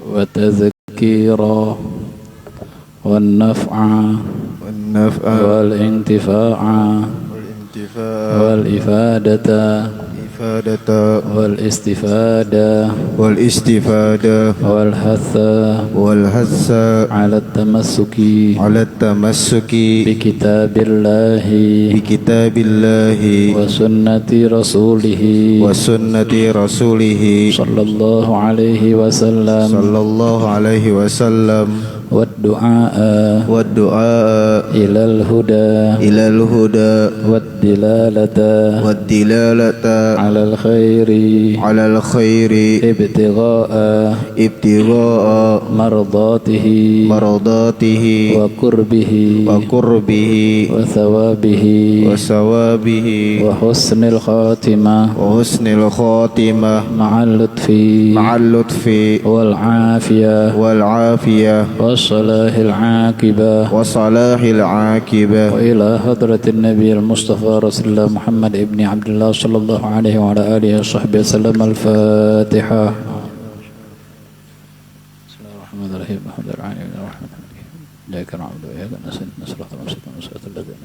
وتذكيرا والنفع والانتفاع والإفادة والاستفادة والحث على التمسك بكتاب الله وسنة رسوله صلى الله عليه وسلم والدعاء إلى الهدى والدلالة على الخير ابتغاء مرضاته وقربه وثوابه وحسن الخاتمة مع اللطف والعافية وصلاح العاقبة وإلى حضرة النبي المصطفى رسول الله محمد ابن عبد الله صلى الله عليه وعلى آله وصحبه وسلم. الفاتحة. بسم الله الرحمن الرحيم. الحمد لله رب العالمين إياك نعبد وإياك نستعين صراط المستقيم صراط الذين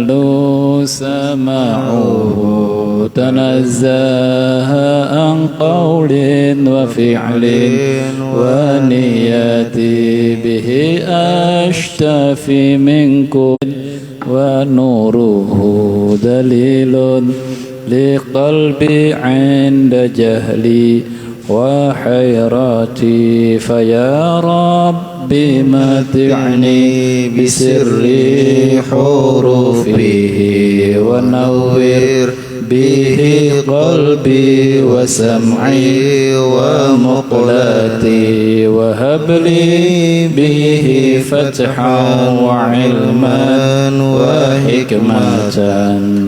لو سمعوه تنزه عن قول وفعل ونية به أشتفي منكم ونوره دليل لقلبي عند جهلي وحيرتي فيا ربي متعني بسر حروفه ونور به قلبي وسمعي ومقلتي وهب لي به فتحا وعلما وحكمة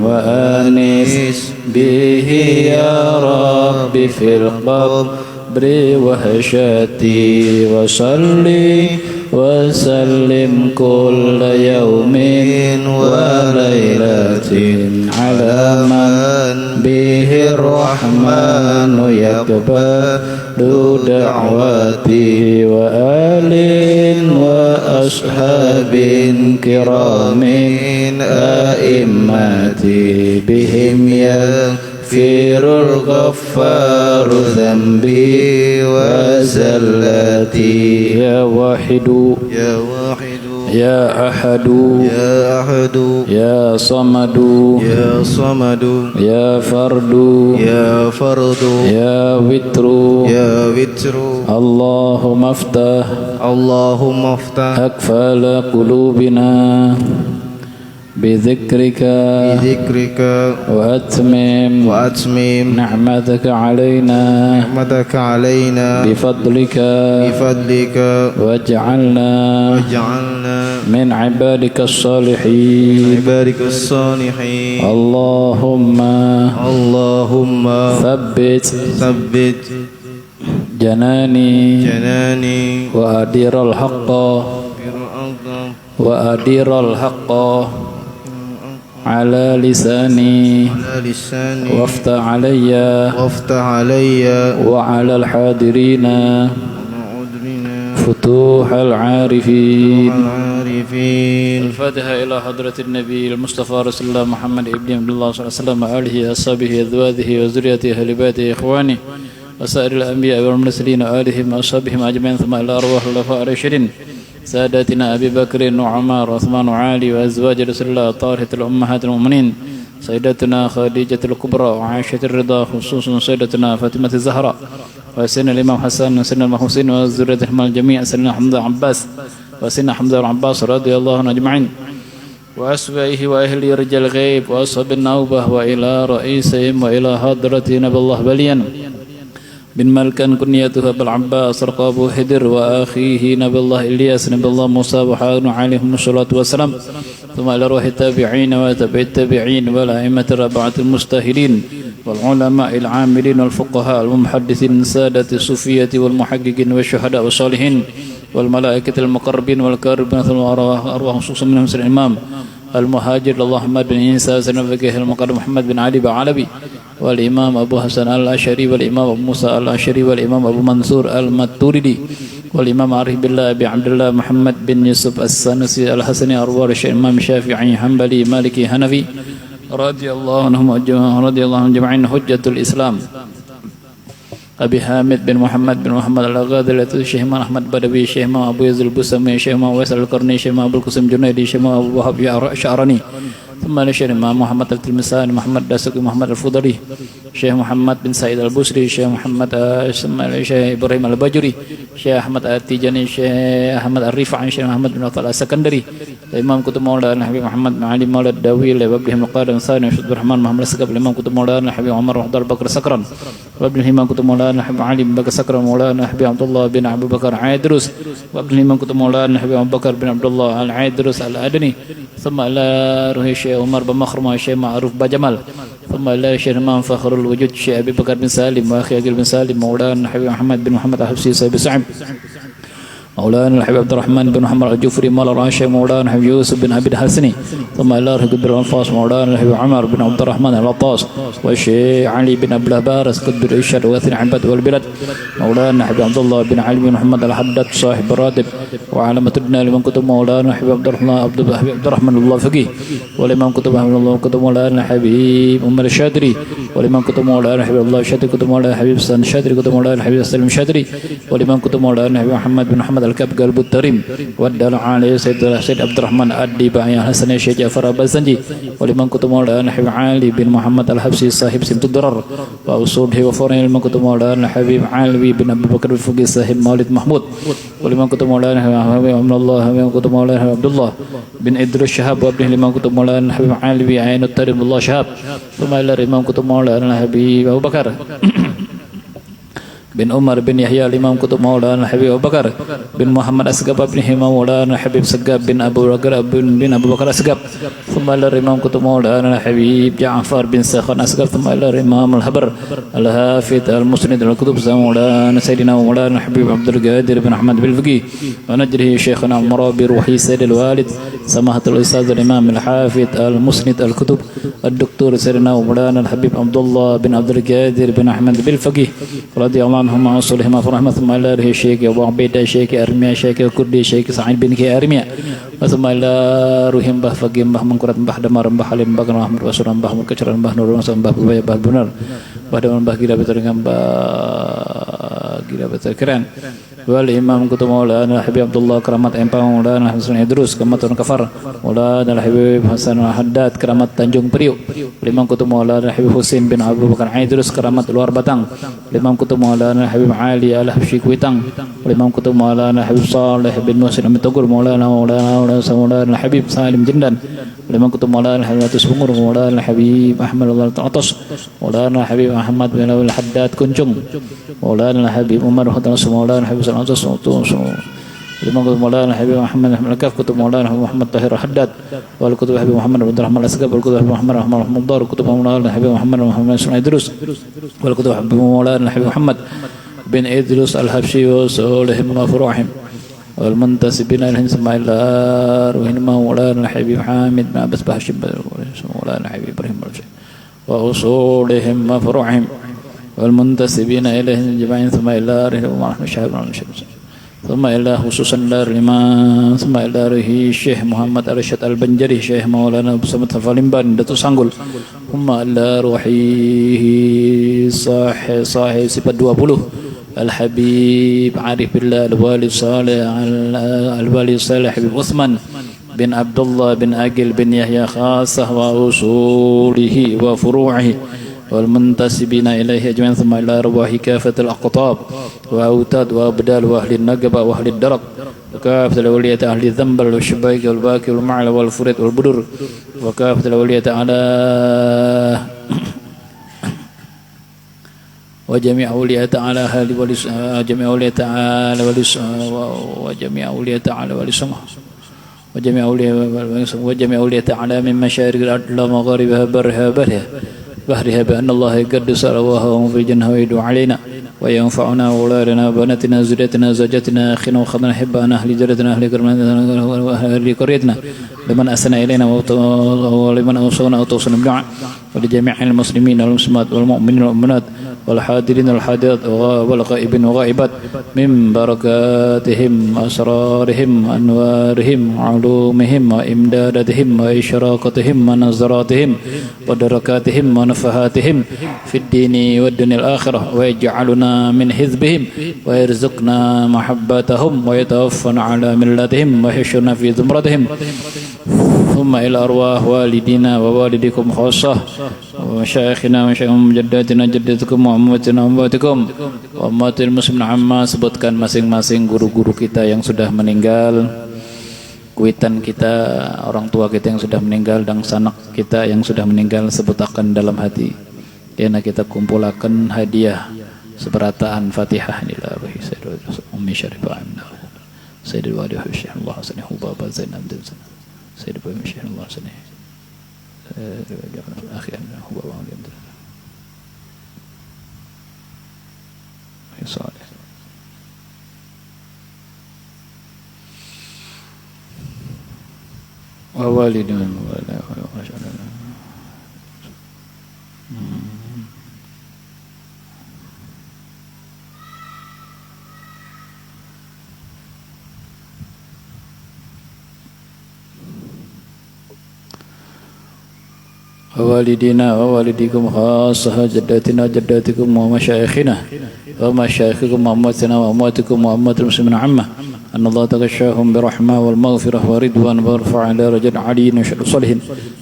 وأنس به يا رب في القبر وهشتي وصلي وسلم كل يوم وليلة على من به الرحمن يقبل دعوتي وآل وأصحاب كرام أئمتي بهم يغفر الغفار ذنبي وزلتي يا واحد يا أحد يا صمد يا فرد يا وتر اللهم افتح أقفال قلوبنا بذكرك وأتمم نعمتك علينا بفضلك واجعلنا من عبادك الصالحين اللهم ثبت جناني وأدير الحق على لساني وافتح علي وعلى الحاضرين فتوح العارفين. الفاتحة إلى حضرة النبي المصطفى رسول الله محمد ابن عبد الله صلى الله عليه وسلم وآله أصحابه أزواجه وذريته أهل بيته إخوانه وسائر الأنبياء والمرسلين وآلهم وأصحابهم أجمعين ثم إلى أرواح الخلفاء الراشدين ساداتنا أبي بكر وعمر وعثمان وعلي وأزواج رسول الله الطاهرة الأمهات المؤمنين سيدتنا خديجة الكبرى وعائشة الرضا خصوصا سيدتنا فاطمة الزهراء وسيدنا الإمام حسن وسيدنا الحسين وذريتهم الجميع سيدنا حمزة العباس وسيدنا حمزة العباس رضي الله عنهم أجمعين وأسبائه وأهل رجال الغيب وأصحاب النوبة وإلى رئيسهم وإلى حضرة نبي الله بليا بن ملكا كنيته أبو العباس رقابه حدر وأخيه نبي الله إلياس نبي الله موسى وحارون عليهم الصلاة والسلام ثم إلى روح التابعين وتبع التابعين والأئمة الرابعة المجتهدين والعلماء العاملين والفقهاء والمحدثين سادة الصوفية والمحققين والشهداء والصالحين والملائكة المقربين والكاربين ثم أرواح خصوصا منهم سيدنا الإمام المهاجر اللهم بن عيسى سيدنا الفقيه المقرب محمد بن علي بعلبي والإمام أبو حسن الأشعري والإمام أبو موسى الأشعري والإمام أبو منصور الماتريدي والإمام عارف بالله أبي عبد الله محمد بن يوسف السنوسي الحسني أروار الإمام الشافعي حنبلي مالكي حنفي رضي الله عنهم أجمعين حجة الإسلام أبي حامد بن محمد الغادر الشيخ أحمد بدوي الشيخ أبو يزيد البسمي الشيخ ويسر القرني الشيخ أبو القاسم جنيدي الشيخ أبو وهاب شعراني ثم الشيخ محمد التلمساني محمد داسوقي محمد الفضلي الشيخ محمد بن سعيد البصري الشيخ محمد الشيخ إبراهيم الباجوري الشيخ أحمد التيجاني الشيخ أحمد الرفاعي الشيخ محمد بن عطاء السكندري الإمام كتب مولانا الحبيب محمد بن علي مولى الداوي وابنهم القادم الثاني عبد الرحمن محمد السقف الإمام كتب مولانا الحبيب عمر بن بكر سكران وابنهم كتب مولانا الحبيب علي بن بكر سكران مولانا الحبيب عبد الله بن أبو بكر عيدروس وابنهم كتب مولانا الحبيب أبو بكر بن عبد الله العيدروس الأدني ثم إلى روح الشيخ عمر بن مخرمة الشيخ معروف بجمال ثم إلى الشيخ الإمام فخر الوجود الشيخ أبي بكر بن سالم وأخي أقيل بن سالم مولانا الحبيب محمد بن محمد الحفصي صاحب سعب مولانا الحبيب عبد الرحمن بن محمد الجفري مولى الراشد مولانا الحبيب يوسف بن عبد الحسني ثم إلى قدر الأنفاس مولانا الحبيب عمر بن عبد الرحمن العطاس والشيخ علي بن عبد البارس قدر الإرشاد وأثر عبد والبلد مولانا الحبيب عبد الله بن علي بن محمد الحداد صاحب الراتب وعلامة الدنا لمن كتب مولانا الحبيب عبد الرحمن الله فقيه والإمام كتب أحمد الله كتب مولانا الحبيب عمر الشادري والإمام كتب مولانا الحبيب الله الشادري كتب مولانا الحبيب سن الشادري كتب مولانا الحبيب سليم الشادري والإمام كتب مولانا الحبيب محمد بن محمد الكاب قلب التريم والدلع عليه سيد عبد الرحمن الديباعي الحسن الشيخ جعفر البزنجي والإمام كتب مولانا الحبيب علي بن محمد الحبسي صاحب سمت الدرر وأصوله وفورين الإمام كتب مولانا الحبيب علوي بن أبي بكر الفقيه صاحب مولد محمود والإمام كتب مولانا الحبيب عبد الله والإمام كتب مولانا عبد الله بن إدريس شهاب وابنه الإمام كتب مولانا الحبيب علوي عين التريم الله شهاب ثم إلى الإمام كتب مولانا الحبيب أبو بكر بن عمر بن يحيى الإمام كتب مولانا الحبيب أبو بكر بن محمد أسقب ابنه مولانا الحبيب سقاب بن أبو بكر بن أبو بكر أسقب ثم إلى الإمام كتب مولانا الحبيب جعفر بن سخن أسقب ثم إلى الإمام الحبر الحافظ المسند الكتب مولانا سيدنا مولانا الحبيب عبد القادر بن أحمد بالفقيه ونجره شيخنا عمر بروحي سيد الوالد سماحة الأستاذ الإمام الحافظ المسند الكتب الدكتور سيدنا مولانا الحبيب عبد الله بن عبد القادر بن أحمد بالفقيه رضي الله عنهم وصلهم فرحمة ثم إلى الشيخ أبو عبيدة الشيخ أرميا الشيخ كردي الشيخ سعيد بن كي أرميا ثم إلى روحهم بح فقيه بح منكرات بح دمار بح حليم بح رحمة وسلام بح مكسر بح نور بح بويا بح بنار بح دمار بح كيرا بترنگam بح كيرا بتركران والإمام كتب مولانا الحبيب عبد الله كرامات إمام مولانا حسن إدروس كرامات كفر مولانا الحبيب حسن حداد كرامات تنجung Priok الإمام كتب مولانا الحبيب حسين بن أبو بكر إدروس كرامات luar Batang الإمام كتب مولانا الحبيب علي الحبشي كويتang الإمام كتب مولانا الحبيب صالح بن محسن متقر مولانا الحبيب سالم جندان الإمام كتب مولانا الحبيب تسبنgur مولانا الحبيب أحمد الله العطس مولانا الحبيب أحمد بن الحداد كنجung مولانا الحبيب عمر مولانا الحبيب الإمام كتب مولانا الحبيب محمد الكاف كتب مولانا محمد طاهر الحداد والكتب الحبيب محمد عبد الرحمن الأسقف والكتب الحبيب محمد محمد دار وكتب مولانا الحبيب محمد سنة إدروس والكتب الحبيب مولانا الحبيب محمد بن إدروس الحبشي وصولهم وفروعهم والمنتسبين إليهم سمع الله روحهم مولانا الحبيب حامد بن عباس بهشم مولانا الحبيب إبراهيم وأصولهم وفروعهم والمنتسبين إليهم جميعا ثم إلى روحهم ثم إلى خصوصا دار الإمام ثم إلى روحي الشيخ محمد الرشاد البنجري الشيخ مولانا أبو سمت الفالمبان دتو سانggul ثم إلى روحي صاحب صفات 20 الحبيب عارف بالله الوالي صالح حبيب عثمان بن عبد الله بن أقل بن يحيى خاصة وأصوله وفروعه والمنتسبين إليه أجمعين ثم إلى أرواح كافة الأقطاب وأوتاد وأبدال وأهل النقبة وأهل الدرق وكافة الأولياء أهل الذنبل والشباك والباكي والمعلى والفرد والبدر وكافة الأولياء على وجميع أولياء تعالى جميع أولياء تعالى وجميع أولياء تعالى ولسمه وجميع أولياء تعالى من مشارق الأرض ومغاربها بحرها بأن الله يقدس أرواحهم في الجنة ويدعو علينا وينفعنا وأولادنا وبناتنا وزوجاتنا وزوجاتنا أخينا وخذنا أحبائنا أهل جرتنا أهل كرمنا وأهل قريتنا لمن أسنى إلينا ولمن أوصونا وتوصلنا بالدعاء ولجميع المسلمين والمسلمات والمؤمنين والمؤمنات والحاضرين والحاضرات والغائبين والغائبات من بركاتهم أسرارهم أنوارهم علومهم وإمداداتهم وإشراقتهم ونظراتهم ودركاتهم ونفحاتهم في الدين والدنيا الآخرة ويجعلنا من حزبهم ويرزقنا محبتهم ويتوفنا على ملتهم ويحشرنا في زمرتهم ثم إلى أرواح والدينا ووالدكم خاصة ومشايخنا ومجداتنا جداتكم وأمواتنا وأمواتكم وأمwatil muslimin amma. Sebutkan masing-masing guru-guru kita yang sudah meninggal, kuitan kita, orang tua kita yang sudah meninggal, dan sanak kita yang sudah meninggal, sebutakan dalam hati. Karena kita kumpulakan hadiah seberataan Fatihah ila Ruhi Sayyidul Ummi Syarifah Sayyidul Wali Syekh Allah Subhanahu wa ta'ala Zainab bin Sayyidul Ummi Syekh Allah Subhanahu akhirnya huwa wa alhamdulillah ya salih wa walidina wa la ووالدينا ووالديكم خاصة جداتنا جداتكم ومشايخنا ومشايخكم وأمواتنا وأمواتكم وأموات المسلمين عامة أن الله تغشاهم برحمة والمغفرة ورضوان ويرفع على رجل علي نشر صالحين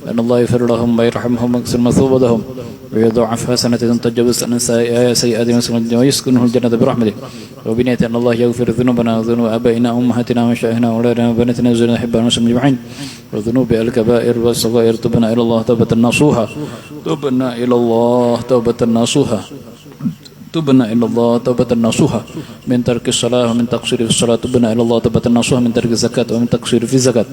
أن الله يغفر لهم ويرحمهم ويكسر مثوبتهم ويضاعف حسنة تجاوز عن سيئات ويسكنه الجنة برحمته وبنية أن الله يغفر ذنوبنا وذنوب آبائنا وأمهاتنا ومشايخنا وأولادنا وبناتنا وزوجنا نحب المسلمين أجمعين وذنوب الكبائر والصغائر تبنا إلى الله توبة نصوحا تبنا إلى الله توبة نصوحا تبنا إلى الله توبة نصوحا من ترك الصلاة ومن تقصير في الصلاة تبنا إلى الله توبة نصوحا من ترك الزكاة ومن تقصير في الزكاة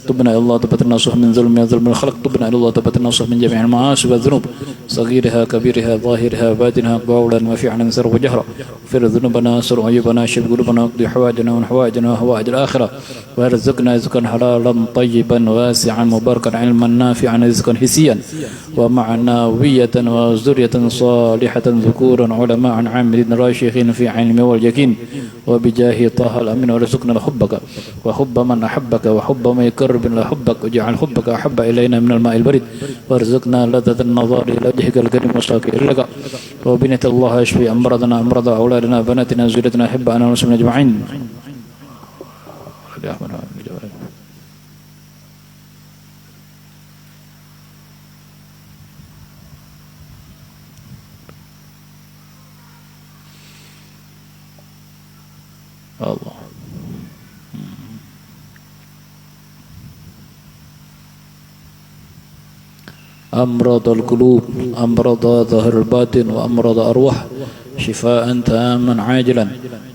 تبنا إلى الله توبة نصوحا من ظلم الخلق تبنا إلى الله توبة نصوحا من جميع المعاصي والذنوب صغيرها كبيرها ظاهرها باطنها قولا وفعلا سرا وجهرا اغفر ذنوبنا سر عيوبنا شف قلوبنا واقضي حوائجنا وحوائجنا وحوائج الآخرة وارزقنا رزقا حلالا طيبا واسعا مباركا علما نافعا رزقا حسيا ومعنوية وذرية صالحة ذكورا علماء عن عاملين راشخين في علم واليقين وبجاه طه الأمين ورزقنا حبك وحب من أحبك وحب من يقرب إلى حبك وجعل حبك أحب إلينا من الماء البريد وارزقنا لذة النظر إلى وجهك الكريم والشاكر لك وبنية الله يشفي أمراضنا أمراض أولادنا بناتنا زوجتنا أحبنا المسلمين أجمعين. Allah أمراض القلوب أمراض ظهر الباطن وأمراض أرواح شفاء تاما عاجلا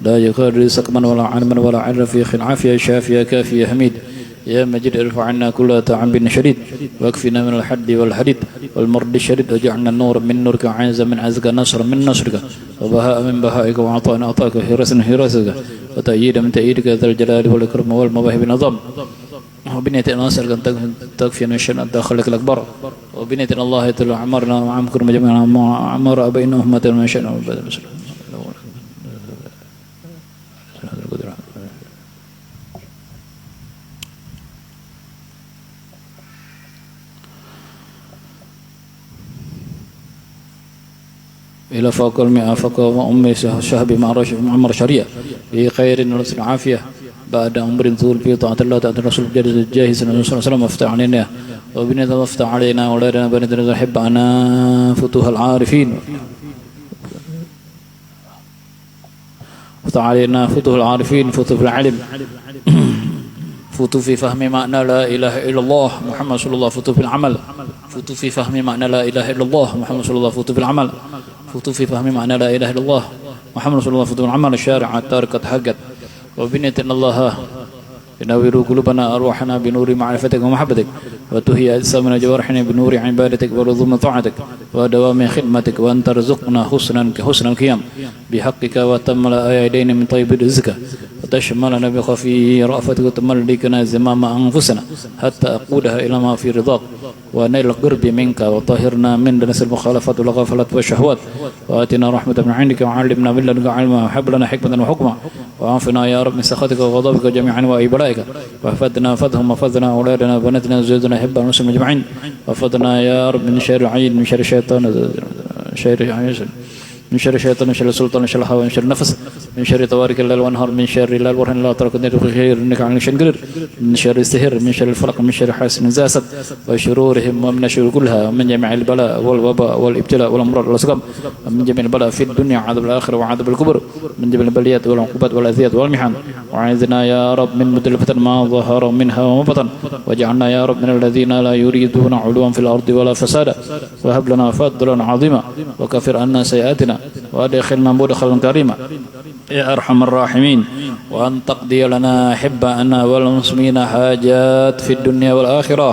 لا يغادر سقما ولا علما ولا عرف في عافية شافية كافية حميد يا مجيد ارفع عنا كل تعب شديد واكفنا من الحد والحديد والمرض الشديد وجعلنا النور من نورك وعزا من عزك نصر من نصرك وبهاء من بهائك وعطاء عطاك وحراسا من حراسك وتأييد من تأييدك ذا الجلال والإكرام والمواهب النظام وبنية الناصر أن تكفي من الشر أن تخلق الأكبر وبنية الله يتلو عمرنا وعمكم جميعا عمر بينهم مثل ما شاء إلى فوق المئة فوق أمي شهب معمر شريعة في خير ونصر عافية بعد أمر طول في طاعة الله تعالى الرسول جاهز صلى الله عليه وسلم وافتح علينا وبنية وافتح علينا أولادنا بنتنا نحب أنا فتوح العارفين وافتح علينا فتوح العارفين فتوح العلم فتوح في فهم معنى لا إله إلا الله محمد صلى الله فتوح في العمل فتوح في فهم معنى لا إله إلا الله محمد صلى الله فتوح في العمل فتوح في فهم معنى لا إله إلا الله محمد صلى الله فتوح في العمل الشارع التاركة حقت وبنية إن الله ينور قلوبنا أرواحنا بنور معرفتك ومحبتك وتهي أجسامنا جوارحنا بنور عبادتك ورضوم طاعتك ودوام خدمتك وأن ترزقنا حسن القيام بحقك وتمل أيدينا من طيب رزقك وتشملنا بخفي رأفتك وتملكنا زمام أنفسنا حتى أقودها إلى ما في رضاك ونيل القرب منك وطهرنا من دنس المخالفات والغفلات والشهوات وآتنا رحمة من عندك وعلمنا من لدنك علما وهب لنا حكمة وحكمة وعافنا يا رب من سخطك وغضبك جميعا وإبلائك واحفظنا فضهم وفضنا أولادنا وبناتنا زوجنا حب المسلمين أجمعين وفضنا يا رب من شر العين من شر الشيطان من شر الشيطان من شر السلطان من شر الهوى من شر النفس من شر طوارق الليل والنهار من شر الليل والنهار لا ترك النير خير انك عن شنقر من شر السحر من شر الفلق من شر حاسد زاسد وشرورهم ومن الشرور كلها ومن جميع البلاء والوباء والابتلاء والامراض والاسقام ومن جميع البلاء في الدنيا عذاب الاخره وعذاب الكبر من جميع البليات والعقوبات والاذيات والمحن وعاذنا يا رب من متلفة ما ظهر منها وما بطن واجعلنا يا رب من الذين لا يريدون علوا في الارض ولا فسادا وهب لنا فضلا عظيما وكفر عنا سيئاتنا وادخلنا مدخلا كريما يا ارحم الراحمين وان تقضي لنا احباءنا والمسلمين حاجات في الدنيا والاخره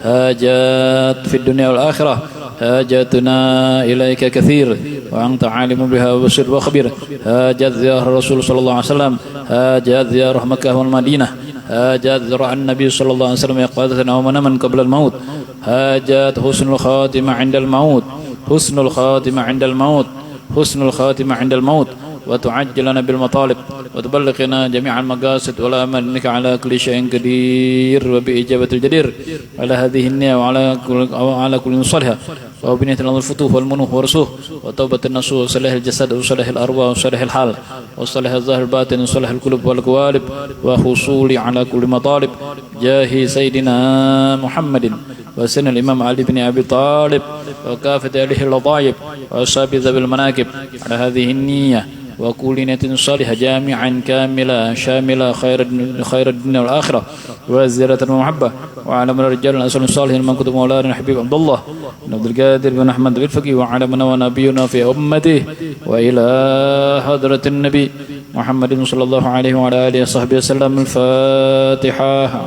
حاجات في الدنيا والاخره حاجاتنا إليك كثير وأنت عالم بها وبصير وخبير حاجات زيارة الرسول صلى الله عليه وسلم حاجات زيارة مكة والمدينة حاجات زيارة النبي صلى الله عليه وسلم يقظة أو مناما قبل الموت حاجات حسن الخاتمة عند الموت حسن الخاتمة عند الموت حسن الخاتمة عند الموت وتعجلنا بالمطالب وتبلغنا جميع المقاصد والآمال إنك على كل شيء قدير وبإجابة الجدير على هذه النية وعلى كل صالحة وبنية الأمر الفتوح والمنوح ورسوه وتوبة النصوح وصلاح الجسد وصلاح الأرواح وصلاح الحال وصلاح الظاهر الباطن وصلاح القلوب والقوالب وحصول على كل مطالب جاه سيدنا محمد وسن الإمام علي بن أبي طالب وكافة أهله اللطائف وأصحاب ذوي المناكب على هذه النية وكل نية صالحة جامعا كاملة شاملة خير الدنيا والآخرة وزيارة ومحبة وعلى من الرجال الأسر الصالحين من كتب مولانا حبيب عبد الله بن عبد القادر بن أحمد بن الفقي وعلى من ونبينا في أمته وإلى حضرة النبي محمد صلى الله عليه وعلى آله وصحبه وسلم. الفاتحة.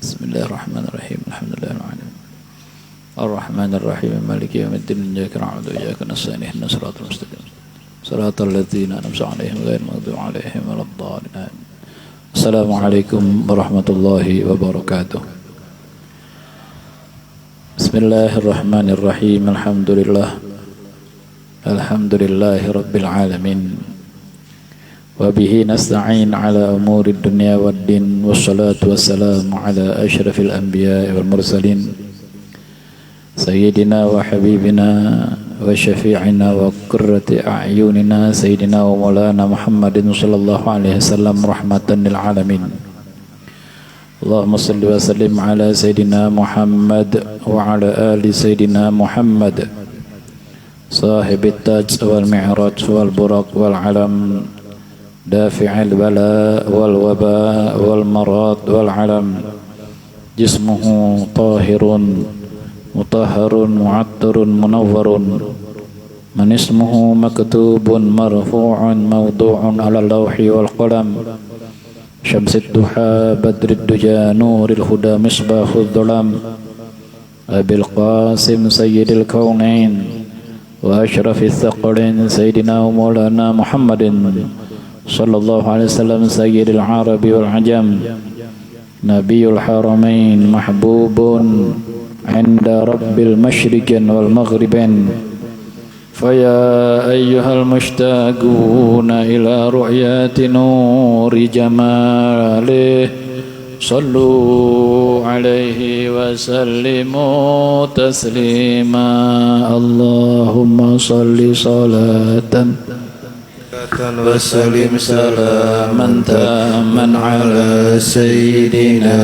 بسم الله الرحمن الرحيم الحمد لله رب العالمين الرحمن الرحيم مالك يوم الدين إياك نعبد وإياك نستعين اهدنا الصراط المستقيم صراط الذين أنعمت عليهم غير المغضوب عليهم ولا الضالين. السلام عليكم ورحمة الله وبركاته. بسم الله الرحمن الرحيم الحمد لله رب العالمين وبه نستعين على أمور الدنيا والدين والصلاة والسلام على أشرف الأنبياء والمرسلين سيدنا وحبيبنا وشفيعنا وقرة أعيننا سيدنا ومولانا محمد صلى الله عليه وسلم رحمة للعالمين. اللهم صل وسلم على سيدنا محمد وعلى آل سيدنا محمد صاحب التاج والمعراج والبرق والعلم دافع البلاء والوباء والمرض والعلم جسمه طاهر مطهر معطر منور من اسمه مكتوب مرفوع موضوع على اللوح والقلم شمس الضحى بدر الدجى نور الهدى مصباح الظلام أبي القاسم سيد الكونين وأشرف الثقلين سيدنا ومولانا محمد صلى الله عليه وسلم سيد العرب والعجم نبي الحرمين محبوب عند رب المشرق والمغرب. فيا أيها المشتاقون إلى رؤية نور جماله صلوا عليه وسلموا تسليما. اللهم صل صلاة وسلم سلاما تاما على سيدنا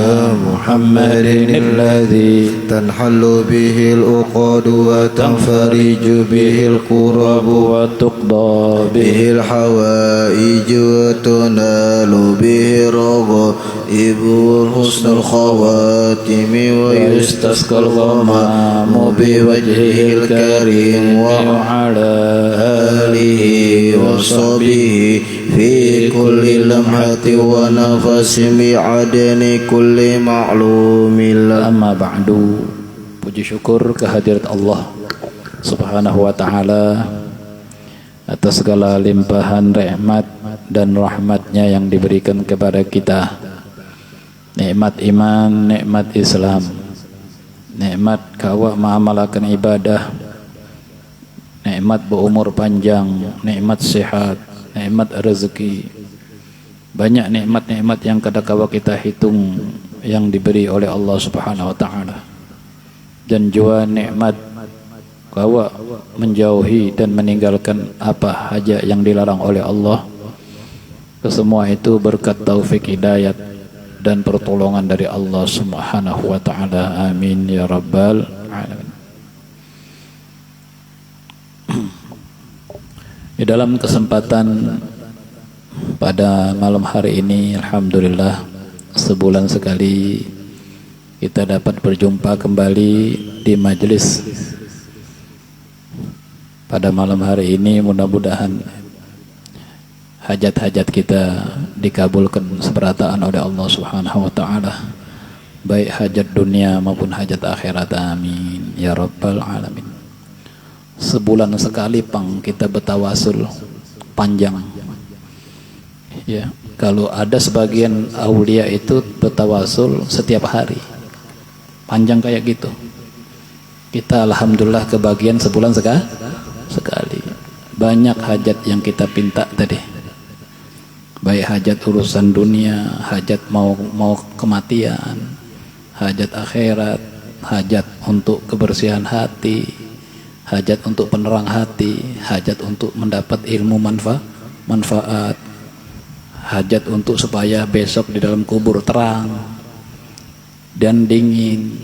محمد الذي تنحل به العقد وتنفرج به الكرب وتقضى به الحوائج وتنال به الرغائب وحسن الخواتم ويستسقى الغمام بوجهه الكريم وعلى آله وصحبه في كل لمحة ونفس بعدن كل معلوم. Amma ba'du. Puji syukur kehadirat Allah Subhanahu wa ta'ala atas segala limpahan rahmat dan rahmatnya yang diberikan kepada kita, nikmat iman, nikmat Islam, nikmat kawa mengamalkan ibadah, nikmat berumur panjang, nikmat sehat, nikmat rezeki. Banyak nikmat-nikmat yang kadang-kala kita hitung yang diberi oleh Allah Subhanahu wa taala. Dan juga nikmat kawa menjauhi dan meninggalkan apa saja yang dilarang oleh Allah. Kesemua itu berkat taufik hidayat dan pertolongan dari Allah Subhanahu wa taala. Amin ya rabbal alamin. Di dalam kesempatan pada malam hari ini, alhamdulillah, sebulan sekali kita dapat berjumpa kembali di majelis. Pada malam hari ini mudah-mudahan hajat-hajat kita dikabulkan seberataan oleh Allah Subhanahu wa taala, baik hajat dunia maupun hajat akhirat. Amin ya rabbal alamin. Sebulan sekali pang kita bertawasul panjang. Ya, kalau ada sebagian aulia itu bertawasul setiap hari. Panjang kayak gitu. Kita alhamdulillah kebagian sebulan sekali. Banyak hajat yang kita pinta tadi. Baik hajat urusan dunia, hajat mau kematian, hajat akhirat, hajat untuk kebersihan hati, hajat untuk penerang hati, hajat untuk mendapat ilmu manfaat, hajat untuk supaya besok di dalam kubur terang dan dingin,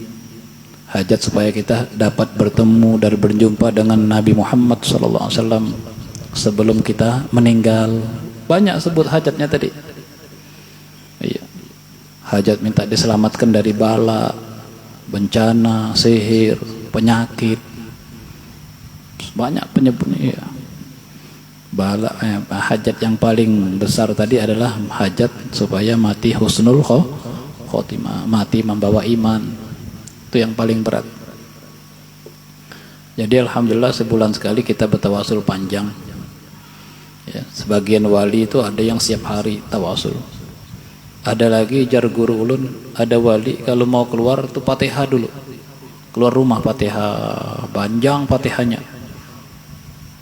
hajat supaya kita dapat bertemu dan berjumpa dengan Nabi Muhammad SAW sebelum kita meninggal. Banyak sebut hajatnya tadi. Iya. Hajat minta diselamatkan dari bala, bencana, sihir, penyakit. Banyak penyebutnya. Ya. Bala, hajat yang paling besar tadi adalah hajat supaya mati husnul khotimah, mati membawa iman. Itu yang paling berat. Jadi alhamdulillah sebulan sekali kita bertawasul panjang. Ya, sebagian wali itu ada yang setiap hari tawasul. Ada lagi jar guru ulun, ada wali kalau mau keluar tuh Fatihah dulu. Keluar rumah Fatihah, panjang Fatihahnya.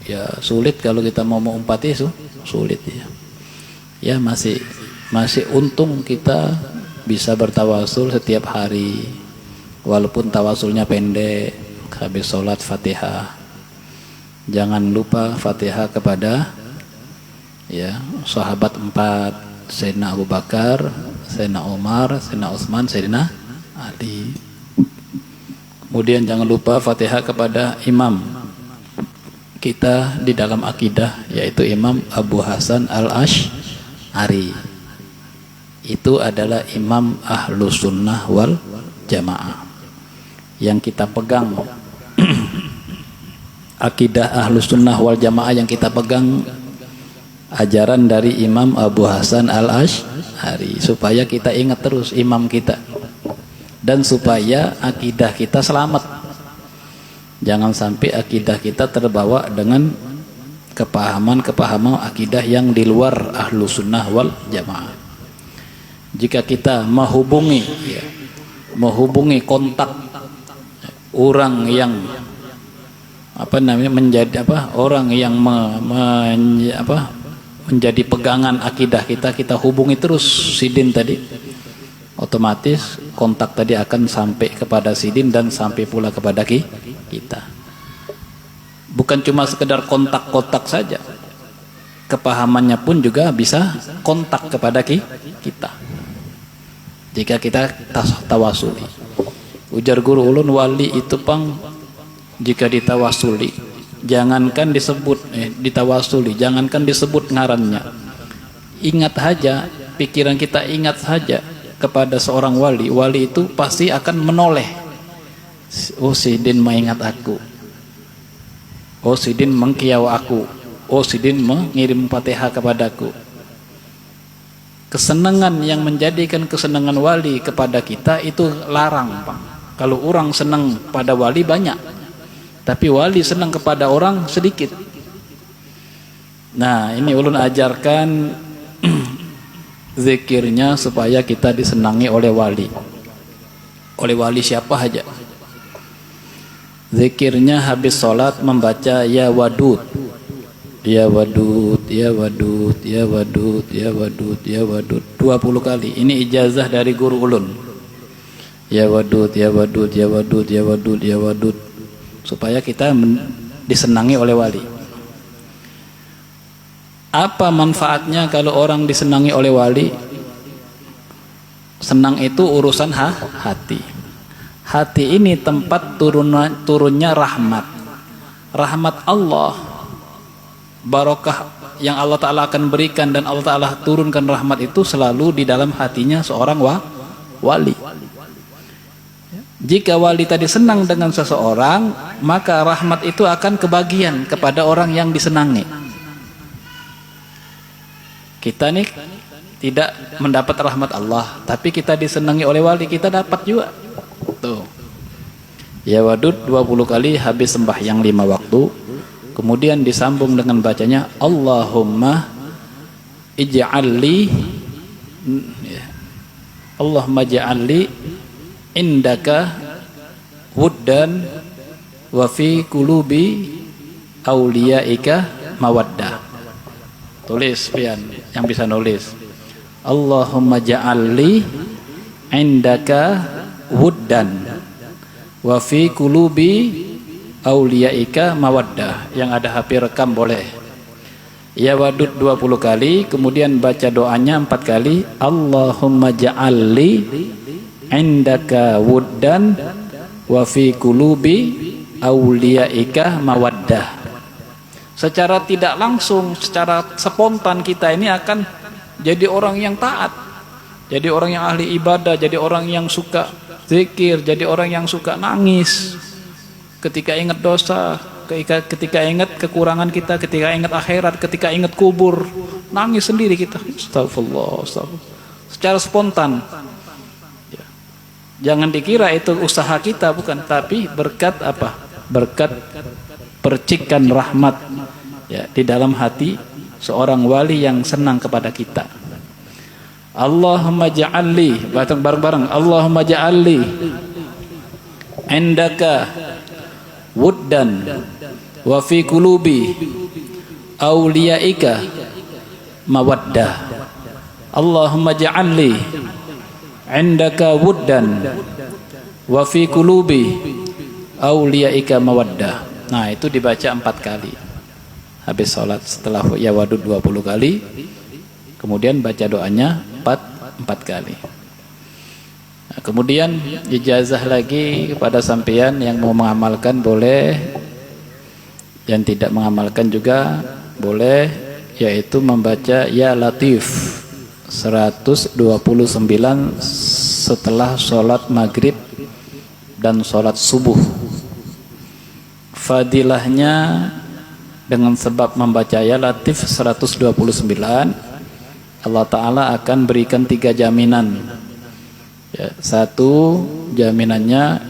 Ya sulit kalau kita mau umpati itu sulit ya. Ya masih untung kita bisa bertawasul setiap hari. Walaupun tawasulnya pendek, habis sholat Fatihah. Jangan lupa Fatihah kepada ya sahabat 4, Sayyidina Abu Bakar, Sayyidina Umar, Sayyidina Utsman, Sayyidina Ali. Kemudian jangan lupa Fatihah kepada imam kita di dalam akidah, yaitu Imam Abu Hasan Al-Asy'ari. Itu adalah imam Ahlus Sunnah wal Jamaah yang kita pegang. Akidah Ahlus Sunnah wal Jamaah yang kita pegang ajaran dari Imam Abu Hasan Al-Asy'ari, supaya kita ingat terus imam kita dan supaya akidah kita selamat. Jangan sampai akidah kita terbawa dengan kepahaman akidah yang di luar Ahlus Sunnah wal Jamaah. Jika kita menghubungi kontak orang yang menjadi orang yang menjadi pegangan akidah kita hubungi terus sidin tadi, otomatis kontak tadi akan sampai kepada sidin dan sampai pula kepada kita. Bukan cuma sekedar kontak saja, kepahamannya pun juga bisa kontak kepada kita jika kita tawasuli. Ujar guru ulun, wali itu pang jika ditawasuli jangankan disebut ditawasuli, jangankan disebut ngarannya, ingat saja, pikiran kita ingat saja kepada seorang wali. Wali itu pasti akan menoleh. Oh sidin mengingat aku, oh sidin mengkiau aku, oh sidin mengirim Fatihah kepadaku. Kesenangan yang menjadikan kesenangan wali kepada kita itu larang, Bang. Kalau orang senang pada wali banyak, tapi wali senang kepada orang sedikit. Nah ini ulun ajarkan zikirnya supaya kita disenangi oleh wali. Oleh wali siapa aja. Zikirnya habis sholat membaca ya wadud, ya wadud, ya wadud, ya wadud, ya wadud, ya wadud 20 kali. Ini ijazah dari guru ulun. Ya wadud, ya wadud, ya wadud, ya wadud, ya wadud, supaya kita disenangi oleh wali. Apa manfaatnya kalau orang disenangi oleh wali? Senang itu urusan hati. Hati ini tempat turunnya rahmat. Rahmat Allah, barokah yang Allah Ta'ala akan berikan dan Allah Ta'ala turunkan rahmat itu selalu di dalam hatinya seorang wali. Jika wali tadi senang dengan seseorang, maka rahmat itu akan kebagian kepada orang yang disenangi. Kita nih tidak mendapat rahmat Allah, tapi kita disenangi oleh wali, kita dapat juga. Tuh. Ya wadud 20 kali habis sembahyang 5 waktu. Kemudian disambung dengan bacanya Allahumma ij'alli, Allahumma ij'alli indaka wuddan wa fi qulubi auliyaika mawaddah. Tulis pian yang bisa nulis. Allahumma ja'alli indaka wuddan wa fi qulubi auliyaika mawaddah. Yang ada HP rekam boleh. Ya wadud 20 kali, kemudian baca doanya 4 kali. Allahumma ja'alli indaka wuddan wa fi qulubi auliyaika mawaddah. Secara tidak langsung, secara spontan kita ini akan jadi orang yang taat, jadi orang yang ahli ibadah, jadi orang yang suka zikir, jadi orang yang suka nangis ketika ingat dosa, ketika ingat kekurangan kita, ketika ingat akhirat, ketika ingat kubur, nangis sendiri kita. Astagfirullah, astagfirullah. Secara spontan. Jangan dikira itu usaha kita, bukan, tapi berkat apa? Berkat percikan rahmat ya di dalam hati seorang wali yang senang kepada kita. Allahumma ja'alli, bareng-bareng. Allahumma ja'alli indaka wuddan wa fi qulubi auliyaika mawaddah. Allahumma ja'alli indaka wuddan wa fi qulubi auliyaika mawaddah. Nah, itu dibaca 4 kali habis sholat. Setelah ya wadud 20 kali, kemudian baca doanya 4 kali. Nah, kemudian ijazah lagi kepada sampean yang mau mengamalkan boleh, yang tidak mengamalkan juga boleh, yaitu membaca ya latif 129 setelah sholat maghrib dan sholat subuh. Fadilahnya dengan sebab membaca ya latif 129, Allah Ta'ala akan berikan 3 jaminan ya. 1, jaminannya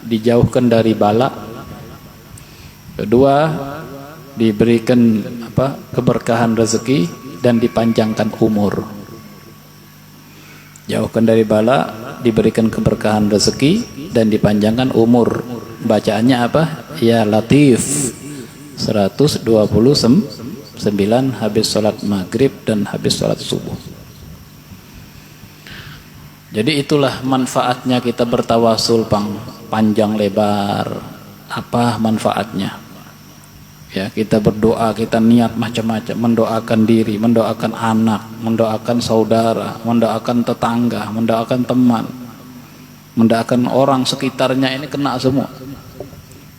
dijauhkan dari bala. 2, diberikan keberkahan rezeki dan dipanjangkan umur. Jauhkan dari bala, diberikan keberkahan rezeki dan dipanjangkan umur. Bacaannya apa? Ya latif 129 habis sholat maghrib dan habis sholat subuh. Jadi itulah manfaatnya kita bertawasul panjang lebar. Apa manfaatnya? Ya, kita berdoa, kita niat macam-macam, mendoakan diri, mendoakan anak, mendoakan saudara, mendoakan tetangga, mendoakan teman, mendoakan orang sekitarnya ini kena semua.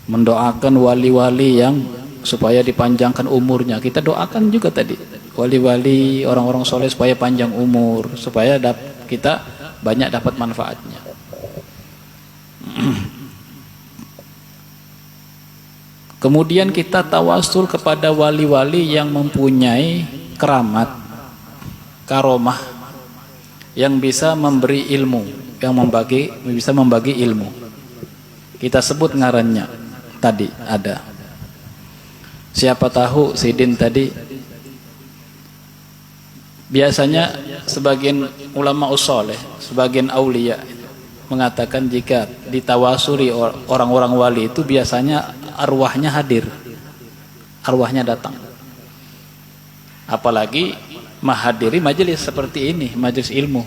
Mendoakan wali-wali yang supaya dipanjangkan umurnya. Kita doakan juga tadi wali-wali, orang-orang soleh supaya panjang umur, supaya kita banyak dapat manfaatnya. Kemudian kita tawasul kepada wali-wali yang mempunyai keramat, karomah, yang bisa memberi ilmu, yang bisa membagi ilmu. Kita sebut ngarannya tadi ada. Siapa tahu Sidin tadi Biasanya sebagian ulama usoleh, sebagian aulia mengatakan jika ditawasuli orang-orang wali itu biasanya arwahnya hadir, arwahnya datang. Apalagi menghadiri majelis seperti ini, majelis ilmu.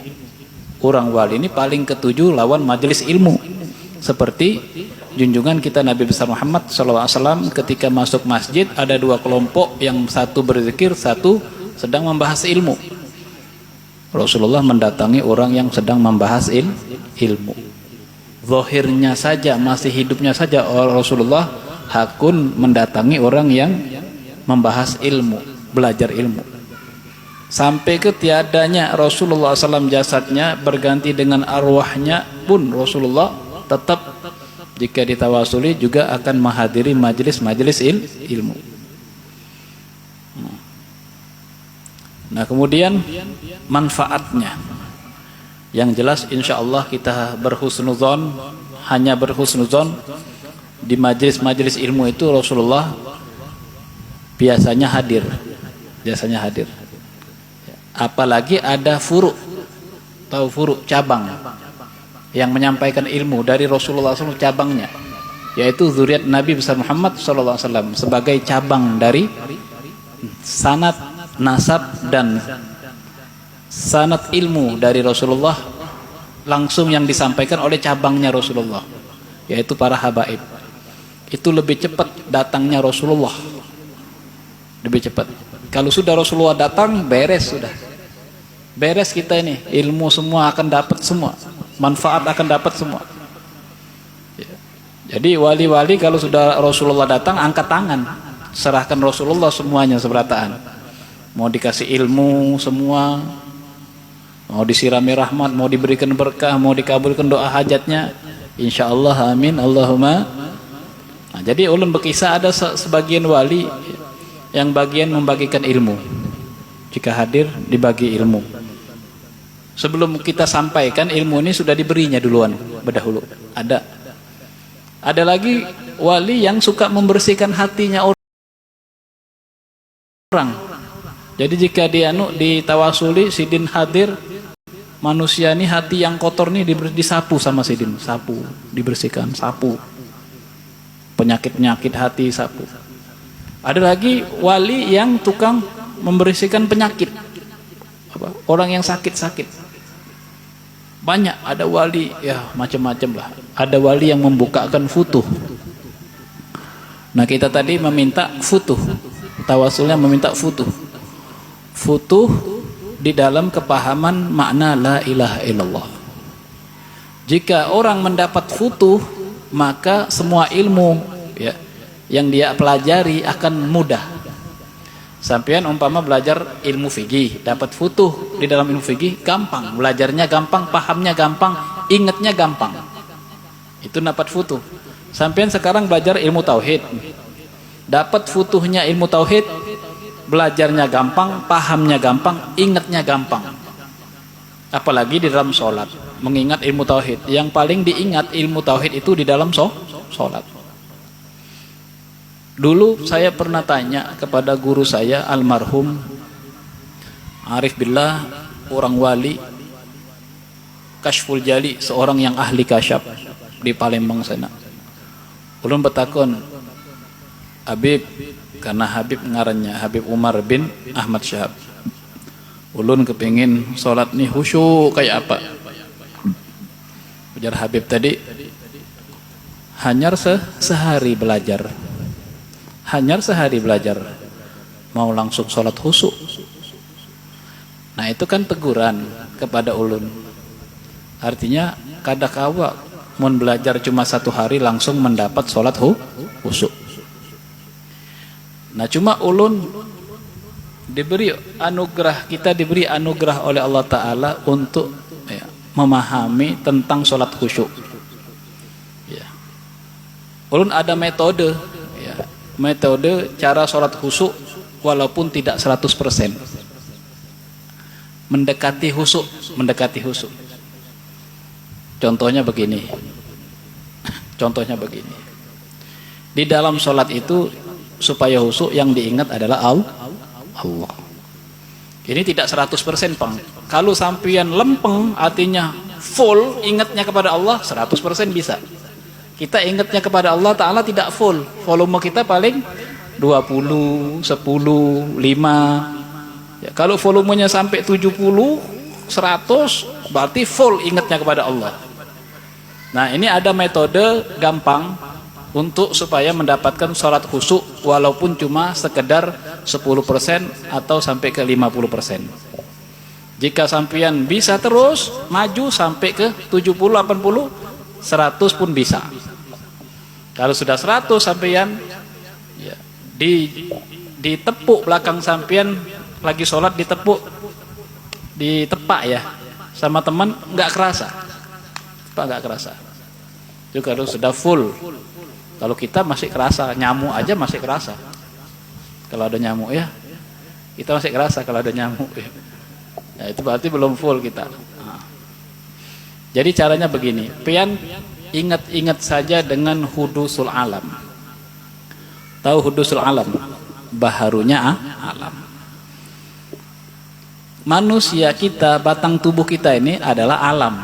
Orang wali ini paling ketujuh lawan majelis ilmu. Seperti junjungan kita Nabi besar Muhammad SAW ketika masuk masjid ada dua kelompok, yang satu berzikir, satu sedang membahas ilmu. Rasulullah mendatangi orang yang sedang membahas ilmu. Zahirnya saja, masih hidupnya saja Rasulullah hakun mendatangi orang yang membahas ilmu, belajar ilmu. Sampai ketiadanya Rasulullah SAW jasadnya berganti dengan arwahnya pun Rasulullah tetap jika ditawasuli juga akan menghadiri majelis-majelis ilmu. Nah, kemudian manfaatnya yang jelas insya Allah kita berhusnuzon, hanya berhusnuzon di majelis-majelis ilmu itu Rasulullah biasanya hadir, apalagi ada furu, tahu furu, cabang yang menyampaikan ilmu dari Rasulullah SAW, cabangnya yaitu zuriat Nabi besar Muhammad SAW sebagai cabang dari sanad, nasab dan sanad ilmu dari Rasulullah langsung yang disampaikan oleh cabangnya Rasulullah, yaitu para habaib. Itu lebih cepat datangnya Rasulullah, lebih cepat. Kalau sudah Rasulullah datang, beres, sudah beres kita ini, ilmu semua akan dapat semua, manfaat akan dapat semua. Jadi wali-wali kalau sudah Rasulullah datang, angkat tangan, serahkan Rasulullah semuanya seberataan. Mau dikasih ilmu semua, mau disirami rahmat, mau diberikan berkah, mau dikabulkan doa hajatnya, insya Allah, amin, Allahumma. Nah, jadi ulun berkisah ada sebagian wali yang bagian membagikan ilmu. Jika hadir dibagi ilmu. Sebelum kita sampaikan ilmu ini sudah diberinya duluan, berdahulu. Ada lagi wali yang suka membersihkan hatinya orang. Jadi jika ditawasuli sidin hadir, manusia ini hati yang kotor nih disapu sama sidin, sapu, dibersihkan, sapu. Penyakit-penyakit hati sapu. Ada lagi wali yang tukang membersihkan penyakit. Orang yang sakit-sakit. Banyak, ada wali ya macam-macam lah. Ada wali yang membukakan futuh. Nah, kita tadi meminta futuh. Tawasulnya meminta futuh. Futuh di dalam kepahaman makna la ilaha illallah. Jika orang mendapat futuh, maka semua ilmu ya yang dia pelajari akan mudah. Sampean umpama belajar ilmu fikih, dapat futuh di dalam ilmu fikih, gampang, belajarnya gampang, pahamnya gampang, ingatnya gampang. Itu dapat futuh. Sampean sekarang belajar ilmu tauhid, dapat futuhnya ilmu tauhid, belajarnya gampang, pahamnya gampang, ingatnya gampang. Apalagi di dalam sholat, mengingat ilmu tauhid. Yang paling diingat ilmu tauhid itu di dalam sholat. Dulu saya pernah tanya kepada guru saya almarhum Arif Billah, orang wali Kashful Jali, seorang yang ahli kasyaf di Palembang sana. Ulun bertakon, Habib, karena Habib ngarannya Habib Umar bin Ahmad Syahab, ulun kepingin sholat nih khusyuk kayak apa. Ujar Habib tadi, hanyar sehari belajar, hanyar sehari belajar, mau langsung sholat khusyuk. Nah, itu kan teguran kepada ulun. Artinya kadakawa mun belajar cuma satu hari langsung mendapat sholat khusyuk. Nah, cuma ulun diberi anugerah, kita diberi anugerah oleh Allah Ta'ala untuk ya, memahami tentang sholat khusyuk. Ya. Ulun ada metode, ya, metode cara sholat khusyuk walaupun tidak 100%. Mendekati khusyuk. Contohnya begini. Di dalam sholat itu supaya khusyuk yang diingat adalah Allah. Ini tidak 100% Pang. Kalau sampean lempeng, artinya full ingatnya kepada Allah, 100% bisa. Kita ingatnya kepada Allah Ta'ala tidak full. Volume kita paling 20, 10, 5. Ya, kalau volumenya sampai 70, 100, berarti full ingatnya kepada Allah. Nah, ini ada metode gampang untuk supaya mendapatkan sholat khusyuk walaupun cuma sekedar 10% atau sampai ke 50%. Jika sampean bisa terus maju sampai ke 70, 80, 100 pun bisa. Kalau sudah 100 sampean ya, ditepuk belakang sampean lagi sholat, ditepak ya sama teman, nggak kerasa. Nggak kerasa. Itu kalau sudah full. Kalau kita masih kerasa, nyamuk aja masih kerasa. Kalau ada nyamuk ya, kita masih kerasa kalau ada nyamuk ya. Ya, itu berarti belum full kita. Nah. Jadi caranya begini, pian ingat-ingat saja dengan hudusul alam. Tahu hudusul alam? Baharunya alam. Manusia kita, batang tubuh kita ini adalah alam.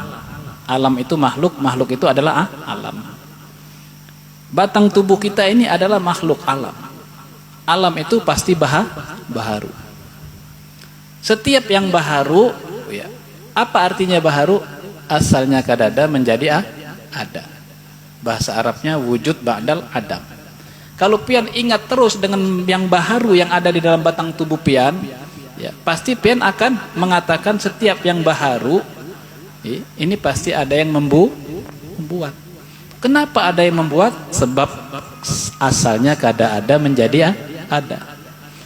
Alam itu makhluk, makhluk itu adalah alam. Batang tubuh kita ini adalah makhluk alam. Alam itu pasti baharu. Setiap yang baharu, ya, apa artinya baharu? Asalnya kadada menjadi ada. Bahasa Arabnya wujud ba'dal adam. Kalau pian ingat terus dengan yang baharu yang ada di dalam batang tubuh pian, ya, pasti pian akan mengatakan setiap yang baharu, ini pasti ada yang membuat. Kenapa ada yang membuat? Sebab asalnya kada ada menjadi ada.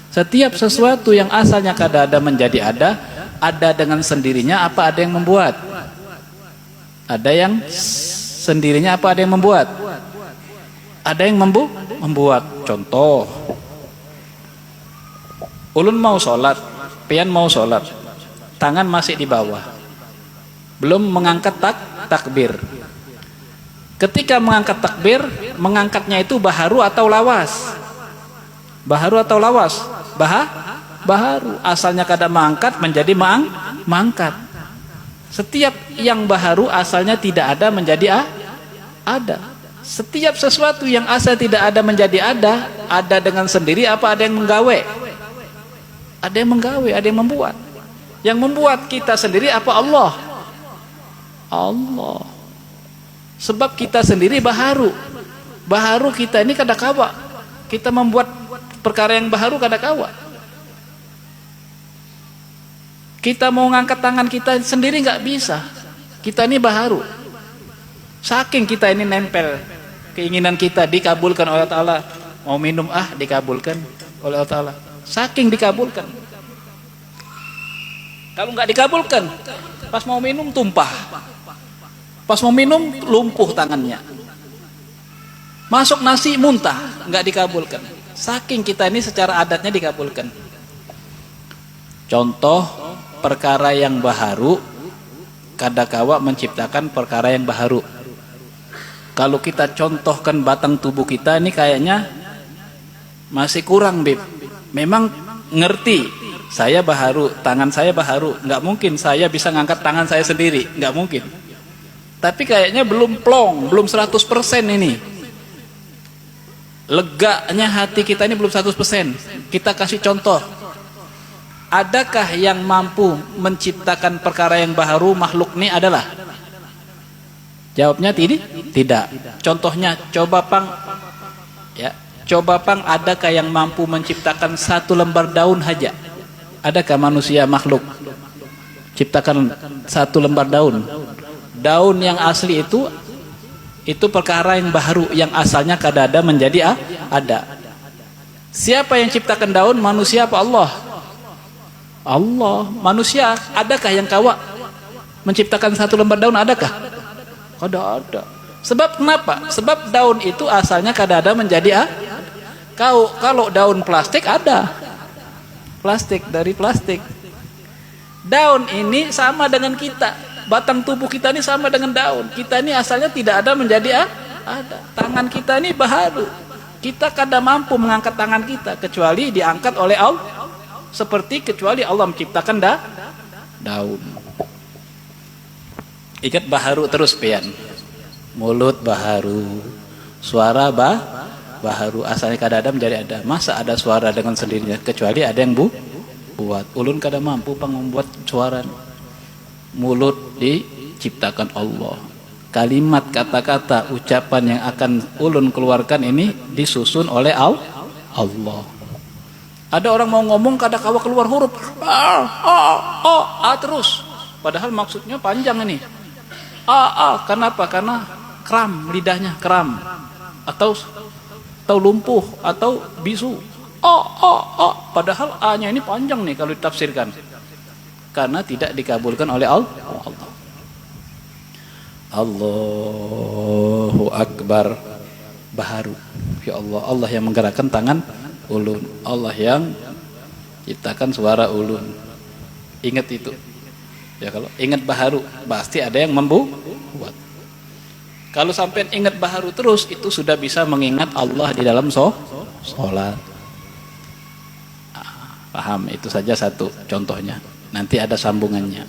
Setiap sesuatu yang asalnya kada ada menjadi ada dengan sendirinya. Apa ada yang membuat? Ada yang sendirinya. Apa ada yang membuat? Ada yang membuat. Contoh, ulun mau sholat, pian mau sholat, tangan masih di bawah, belum mengangkat takbir. Ketika mengangkat takbir, mengangkatnya itu baharu atau lawas? Baharu atau lawas? Baharu. Asalnya kada mengangkat menjadi mengangkat. Setiap yang baharu asalnya tidak ada menjadi ada. Setiap sesuatu yang asal tidak ada menjadi ada dengan sendiri. Apa ada yang menggawe? Ada yang menggawe, ada yang membuat. Yang membuat kita sendiri apa? Allah. Sebab kita sendiri baharu. Baharu kita ini kada kawa. Kita membuat perkara yang baharu kada kawa. Kita mau ngangkat tangan kita sendiri nggak bisa. Kita ini baharu. Saking kita ini nempel, keinginan kita dikabulkan oleh Allah Ta'ala. Mau minum dikabulkan oleh Allah Ta'ala. Saking dikabulkan. Kalau nggak dikabulkan, pas mau minum tumpah. Pas mau minum lumpuh tangannya. Masuk nasi muntah, nggak dikabulkan. Saking kita ini secara adatnya dikabulkan. Contoh perkara yang baharu, kadakawa menciptakan perkara yang baharu. Kalau kita contohkan batang tubuh kita ini kayaknya masih kurang, Bib. Memang ngerti, saya baharu, tangan saya baharu, nggak mungkin saya bisa ngangkat tangan saya sendiri, nggak mungkin. Tapi kayaknya belum plong, belum 100% ini. Leganya hati kita ini belum 100%. Kita kasih contoh. Adakah yang mampu menciptakan perkara yang baharu makhluk ini adalah? Jawabnya tidak. Contohnya, coba Pang, adakah yang mampu menciptakan satu lembar daun saja? Adakah manusia makhluk ciptakan satu lembar daun? Daun yang asli itu perkara yang baharu, yang asalnya kada ada menjadi ada. Siapa yang ciptakan daun? Manusia apa Allah? Allah. Manusia, adakah yang kawa menciptakan satu lembar daun? Adakah? Kada ada. Sebab kenapa? Sebab daun itu asalnya kada ada menjadi kalau daun plastik ada. Plastik dari plastik. Daun ini sama dengan kita. Batang tubuh kita ini sama dengan daun. Kita ini asalnya tidak ada menjadi ada. Tangan kita ini baharu. Kita kada mampu mengangkat tangan kita kecuali diangkat oleh seperti kecuali Allah menciptakan daun. Ingat baharu terus pian. Mulut baharu, suara baharu, asalnya kadang-kadang menjadi ada. Masa ada suara dengan sendirinya kecuali ada yang buat. Ulun kada mampu membuat suara. Mulut diciptakan Allah. Kalimat, kata-kata, ucapan yang akan ulun keluarkan ini disusun oleh Allah. Ada orang mau ngomong kada kawa keluar huruf terus. Padahal maksudnya panjang ini. Kenapa? Karena kram lidahnya, kram atau lumpuh atau bisu. Padahal A-nya ini panjang nih kalau ditafsirkan. Karena tidak dikabulkan oleh Allah. Allahu Akbar. Baharu. Ya Allah, Allah yang menggerakkan tangan ulun, Allah yang ciptakan suara ulun. Ingat itu. Ya, kalau ingat baharu pasti ada yang membuat. Kalau sampai ingat baharu terus, itu sudah bisa mengingat Allah di dalam sholat. Paham? Itu saja satu contohnya. Nanti ada sambungannya.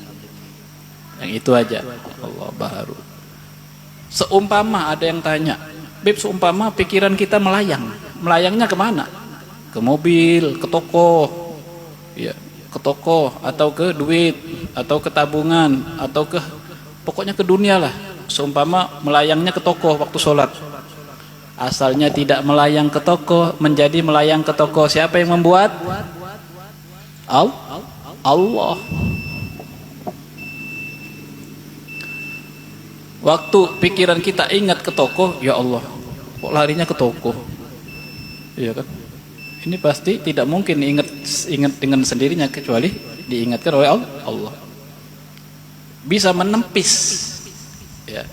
Yang itu aja. Allah baharu. Seumpama ada yang tanya, Beb, seumpama pikiran kita melayang. Melayangnya kemana? Ke mobil, ke toko, ya, ke toko, atau ke duit, atau ke tabungan, atau ke pokoknya ke dunia lah. Seumpama melayangnya ke toko waktu sholat. Asalnya tidak melayang ke toko, menjadi melayang ke toko. Siapa yang membuat? Allah. Waktu pikiran kita ingat ke toko, ya Allah, kok larinya ke toko? Iya kan? Ini pasti tidak mungkin ingat dengan sendirinya kecuali diingatkan oleh Allah. Bisa menempis, ya.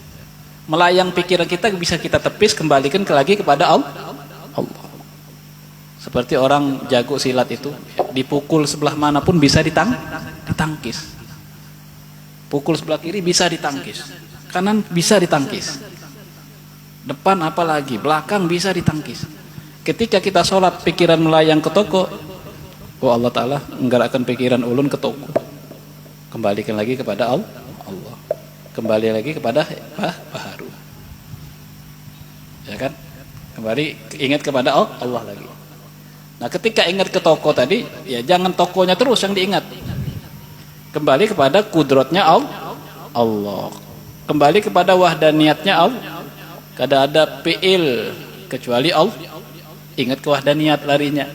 Melayang pikiran kita bisa kita tepis, kembalikan lagi kepada Allah. Seperti orang jago silat itu, dipukul sebelah manapun bisa ditangkis. Pukul sebelah kiri bisa ditangkis, kanan bisa ditangkis, depan apalagi, belakang bisa ditangkis. Ketika kita sholat pikiran melayang ke toko, Allah Ta'ala menggerakkan pikiran ulun ke toko, kembalikan lagi kepada Allah, kembali lagi kepada baharu, ya kan, kembali ingat kepada Allah lagi. Nah, ketika ingat ke toko tadi, ya jangan tokonya terus yang diingat, kembali kepada kudratnya Allah, kembali kepada wahdaniyatnya Allah. Kada ada fi'il kecuali Allah. Ingat ke wahdaniyat larinya.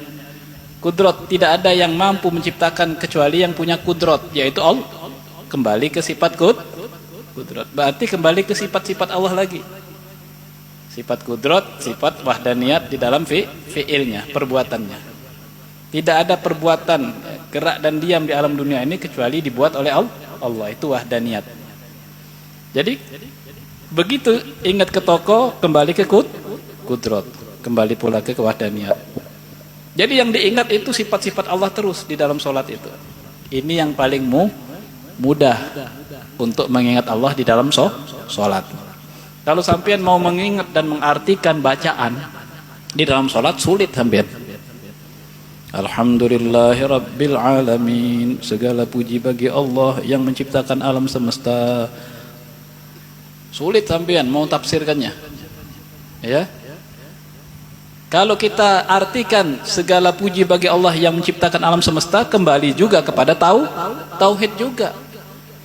Kudrat, tidak ada yang mampu menciptakan kecuali yang punya kudrat, yaitu Allah. Kembali ke sifat kudrat. Berarti kembali ke sifat-sifat Allah lagi. Sifat kudrat, sifat wahdaniyat di dalam fi'ilnya, perbuatannya. Tidak ada perbuatan gerak dan diam di alam dunia ini kecuali dibuat oleh Allah. Itu wahdaniyat. Jadi begitu ingat ke toko, kembali ke kudrat, kembali pula ke wahdaniyat. Jadi yang diingat itu sifat-sifat Allah terus di dalam sholat itu. Ini yang paling mudah untuk mengingat Allah di dalam sholat. Kalau sampean mau mengingat dan mengartikan bacaan di dalam sholat, sulit sampean. Alhamdulillahirabbil alamin. Segala puji bagi Allah yang menciptakan alam semesta. Sulit sampean mau tafsirkannya. Ya. Kalau kita artikan segala puji bagi Allah yang menciptakan alam semesta, kembali juga kepada tauhid juga.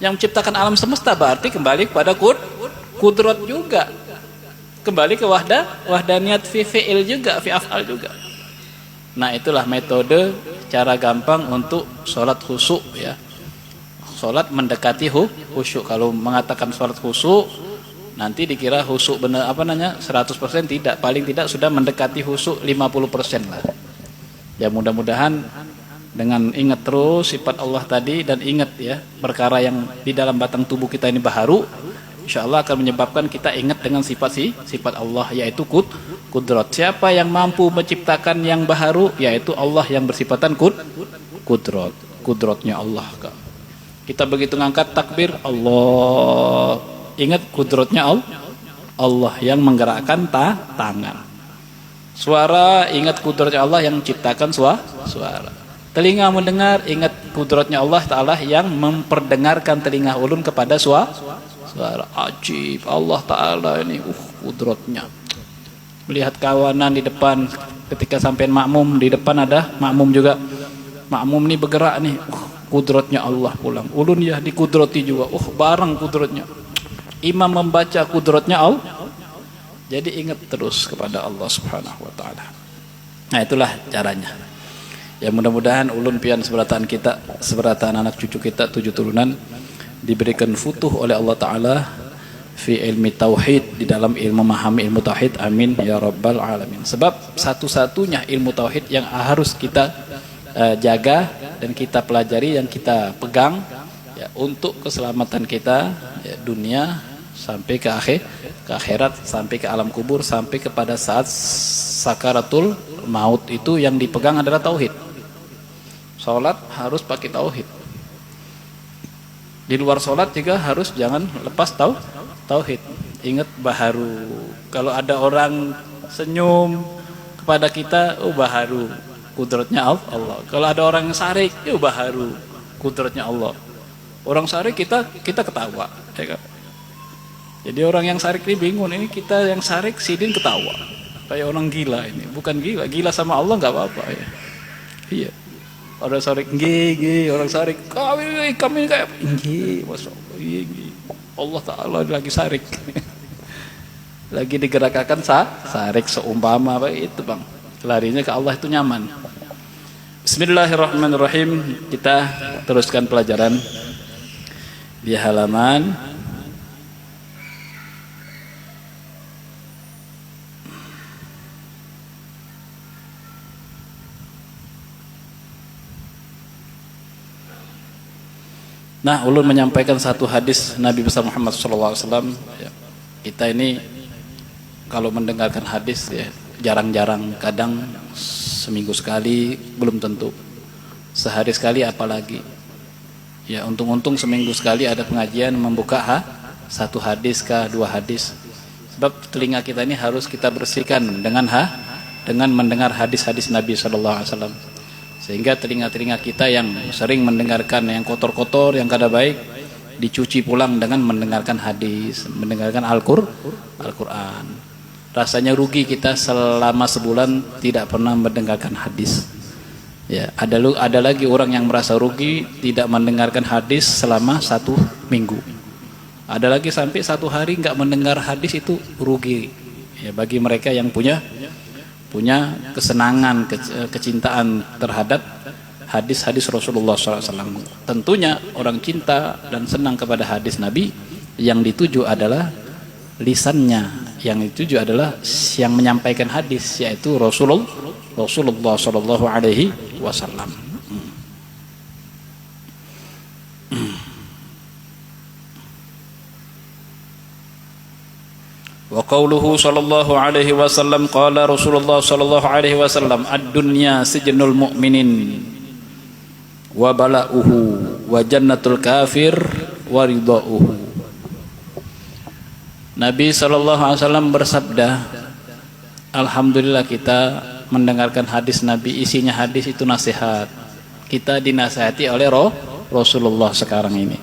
Yang menciptakan alam semesta berarti kembali kepada kudrat juga. Kembali ke wahdaniyat fi fi'il juga, fi af'al juga. Nah, itulah metode cara gampang untuk sholat khusyuk, ya. Sholat mendekati khusyuk. Kalau mengatakan sholat khusyuk, nanti dikira khusyuk benar 100% tidak, paling tidak sudah mendekati khusyuk 50% lah. Ya, mudah-mudahan dengan ingat terus sifat Allah tadi dan ingat, ya, perkara yang di dalam batang tubuh kita ini baharu, insyaallah akan menyebabkan kita ingat dengan sifat Allah, yaitu kudrat. Siapa yang mampu menciptakan yang baharu, yaitu Allah yang bersifatan kudrat. Kudratnya Allah. Kita begitu ngangkat takbir, Allah, ingat kudratnya Allah yang menggerakkan tangan. Suara, ingat kudratnya Allah yang menciptakan suara. Telinga mendengar, ingat kudratnya Allah Ta'ala yang memperdengarkan telinga ulun kepada suara. Ajib Allah Ta'ala ini, kudratnya. Melihat kawanan di depan, ketika sampai makmum, di depan ada makmum juga. Makmum ini bergerak nih, kudratnya Allah pulang. Ulun ya dikudrati juga, bareng kudratnya. Imam membaca kudratnya Allah. Jadi ingat terus kepada Allah Subhanahu wa Ta'ala. Nah, itulah caranya. Ya mudah-mudahan ulun pian seberatan kita, seberatan anak cucu kita 7 turunan diberikan futuh oleh Allah Ta'ala fi ilmi tauhid, di dalam ilmu memahami ilmu tauhid. Amin ya rabbal alamin. Sebab satu-satunya ilmu tauhid yang harus kita jaga dan kita pelajari, yang kita pegang ya, untuk keselamatan kita ya, dunia sampai ke akhirat, sampai ke alam kubur, sampai kepada saat sakaratul maut. Itu yang dipegang adalah tauhid. Sholat harus pakai tauhid. Di luar sholat juga harus jangan lepas tauhid. Ingat baharu. Kalau ada orang senyum kepada kita, baharu kudratnya Allah. Kalau ada orang yang sarik, baharu kudratnya Allah. Orang sarik kita ketawa. Ya kan? Jadi orang yang sarik ini bingung, ini kita yang sarik sidin ketawa. Kayak orang gila ini. Bukan gila sama Allah nggak apa-apa ya. Iya. Orang sarik orang sarik kami kayak Masya Allah, Allah Ta'ala lagi sarik. Lagi digerakkan sarik seumpama apa itu bang, larinya ke Allah itu nyaman. Bismillahirrahmanirrahim. Kita teruskan pelajaran di halaman Nah, ulun menyampaikan satu hadis Nabi besar Muhammad SAW. Ya, kita ini kalau mendengarkan hadis ya jarang-jarang, kadang seminggu sekali, belum tentu sehari sekali, apalagi ya untung-untung seminggu sekali ada pengajian membuka satu hadis kah 2 hadis. Sebab telinga kita ini harus kita bersihkan dengan mendengar hadis-hadis Nabi SAW. Sehingga telinga-telinga kita yang sering mendengarkan yang kotor-kotor, yang kada baik, dicuci pulang dengan mendengarkan hadis, mendengarkan Al-Quran. Rasanya rugi kita selama sebulan tidak pernah mendengarkan hadis. Ya, ada lagi orang yang merasa rugi tidak mendengarkan hadis selama 1 minggu. Ada lagi sampai 1 hari nggak mendengar hadis, itu rugi. Ya, bagi mereka yang punya kesenangan, kecintaan terhadap hadis-hadis Rasulullah SAW. Tentunya orang cinta dan senang kepada hadis Nabi, yang dituju adalah lisannya, yang dituju adalah yang menyampaikan hadis, yaitu Rasulullah SAW. Wa qawluhu sallallahu alaihi wasallam, qala Rasulullah sallallahu alaihi wasallam, ad-dunya sijnul mu'minin wa bala'uhu wa jannatul kafir wa ridauhu. Nabi sallallahu alaihi wasallam bersabda, alhamdulillah kita mendengarkan hadis Nabi, isinya hadis itu nasihat. Kita dinasihati oleh Rasulullah sekarang ini.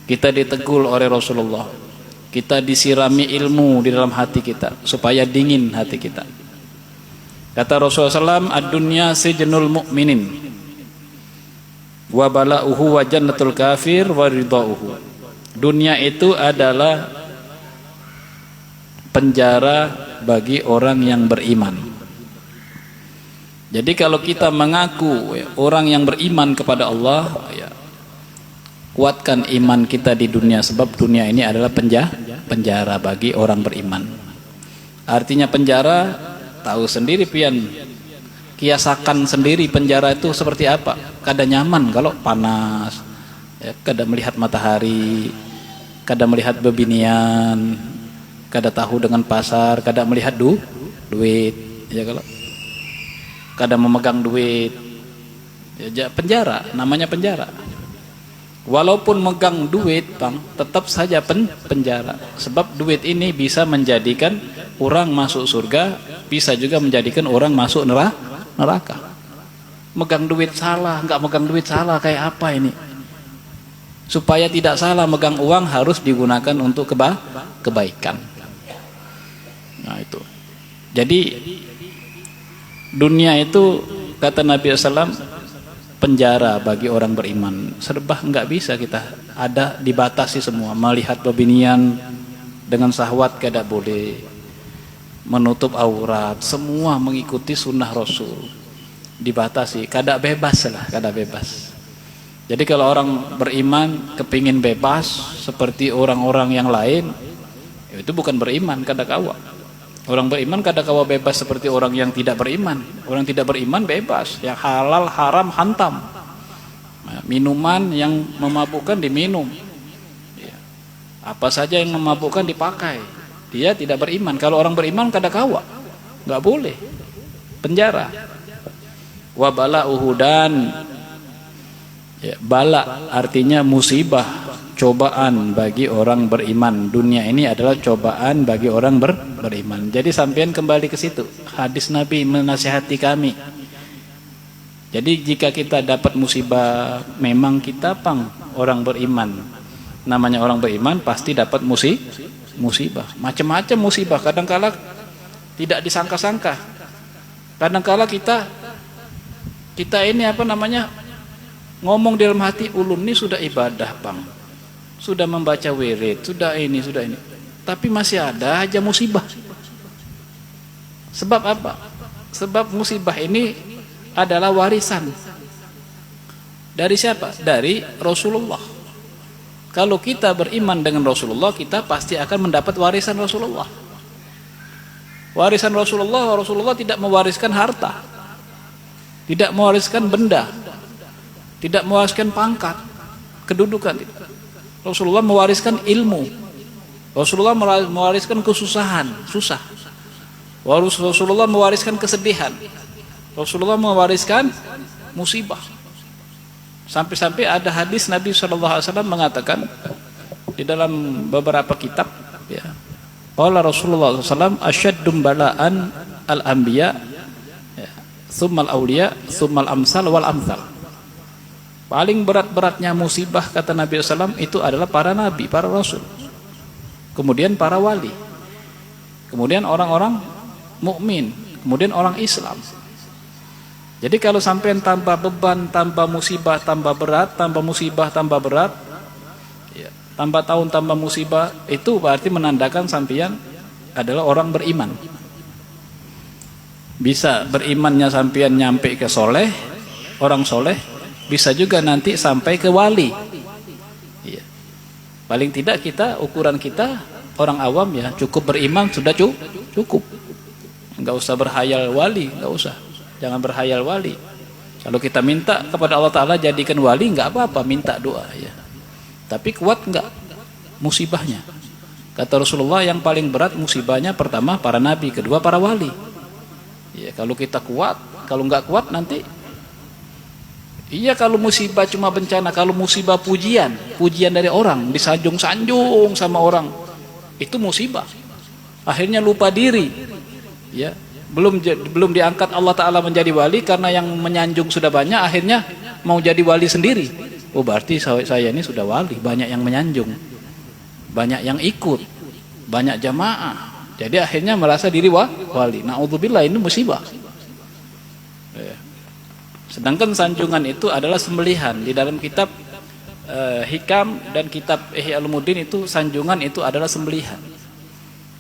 Kita ditegul oleh Rasulullah. Kita disirami ilmu di dalam hati kita supaya dingin hati kita. Kata Rasulullah SAW, ad-dunya sijnul mu'minin wa bala'uhu wa jannatul kafir wa ridauhu. Dunia itu adalah penjara bagi orang yang beriman. Jadi kalau kita mengaku orang yang beriman kepada Allah, ya, kuatkan iman kita di dunia, sebab dunia ini adalah penjara bagi orang beriman. Artinya penjara, tahu sendiri pian, kiasakan sendiri penjara itu seperti apa. Kada nyaman kalau panas, ya, kada melihat matahari, kada melihat bebinian, kada tahu dengan pasar, kada melihat duit, ya, kalau kada memegang duit, ya, penjara, namanya penjara. Walaupun megang duit bang, tetap saja penjara. Sebab duit ini bisa menjadikan orang masuk surga, bisa juga menjadikan orang masuk neraka. Megang duit salah, nggak megang duit salah, kayak apa ini? Supaya tidak salah megang uang harus digunakan untuk kebaikan. Nah itu. Jadi dunia itu kata Nabi SAW penjara bagi orang beriman. Serba nggak bisa kita ada, dibatasi semua. Melihat bebinian dengan syahwat tidak boleh, menutup aurat, semua mengikuti sunnah Rasul. Dibatasi, kada bebas lah, kada bebas. Jadi kalau orang beriman kepingin bebas seperti orang-orang yang lain, itu bukan beriman, kada kawa. Orang beriman kada kawa bebas seperti orang yang tidak beriman. Orang tidak beriman bebas, yang halal haram hantam. Nah, minuman yang memabukkan diminum, ya. Apa saja yang memabukkan dipakai. Dia tidak beriman. Kalau orang beriman kada kawa, nggak boleh, penjara. Wabala uhudan, ya, bala artinya musibah, cobaan bagi orang beriman. Dunia ini adalah cobaan bagi orang beriman. Jadi sampean kembali ke situ. Hadis Nabi menasihati kami. Jadi jika kita dapat musibah, memang kita orang beriman. Namanya orang beriman pasti dapat musibah. Macam-macam musibah. Kadang-kala tidak disangka-sangka. Kadang-kala kita ini ngomong dalam hati, ulun ini sudah ibadah sudah membaca wirid, sudah ini, tapi masih ada aja musibah. Sebab apa? Sebab musibah ini adalah warisan dari siapa? Dari Rasulullah. Kalau kita beriman dengan Rasulullah, kita pasti akan mendapat warisan Rasulullah. Warisan Rasulullah tidak mewariskan harta, tidak mewariskan benda, tidak mewariskan pangkat, kedudukan. Rasulullah mewariskan ilmu. Rasulullah mewariskan kesusahan, susah. Rasulullah mewariskan kesedihan. Rasulullah mewariskan musibah. Sampai-sampai ada hadis Nabi SAW mengatakan di dalam beberapa kitab, ya. Qala Rasulullah SAW, asyaddum bala'an al-anbiya, tsummal auliya, tsummal amsal wal amsal. Paling berat-beratnya musibah kata Nabi SAW itu adalah para nabi, para rasul. Kemudian para wali. Kemudian orang-orang mukmin, kemudian orang Islam. Jadi kalau sampai tambah beban, tambah musibah, tambah berat, tambah musibah, tambah berat, ya, tambah tahun, tambah musibah, itu berarti menandakan sampean adalah orang beriman. Bisa berimannya sampean nyampe ke soleh, orang soleh, bisa juga nanti sampai ke wali. Ya. Paling tidak ukuran kita orang awam ya cukup beriman sudah cukup. Enggak usah berhayal wali, enggak usah. Jangan berhayal wali. Kalau kita minta kepada Allah Ta'ala jadikan wali, enggak apa-apa, minta doa ya. Tapi kuat enggak musibahnya? Kata Rasulullah yang paling berat musibahnya pertama para nabi, kedua para wali. Ya, kalau kita kuat, kalau enggak kuat nanti. Iya, kalau musibah cuma bencana, kalau musibah pujian dari orang, disanjung-sanjung sama orang, itu musibah. Akhirnya lupa diri. Ya, belum diangkat Allah Ta'ala menjadi wali karena yang menyanjung sudah banyak, akhirnya mau jadi wali sendiri. Oh, berarti saya ini sudah wali, banyak yang menyanjung, banyak yang ikut, banyak jamaah. Jadi akhirnya merasa diri wali. Na'udzubillah, ini musibah. Sedangkan sanjungan itu adalah sembelihan. Di dalam kitab Hikam dan kitab Ihya Ulumuddin itu sanjungan itu adalah sembelihan.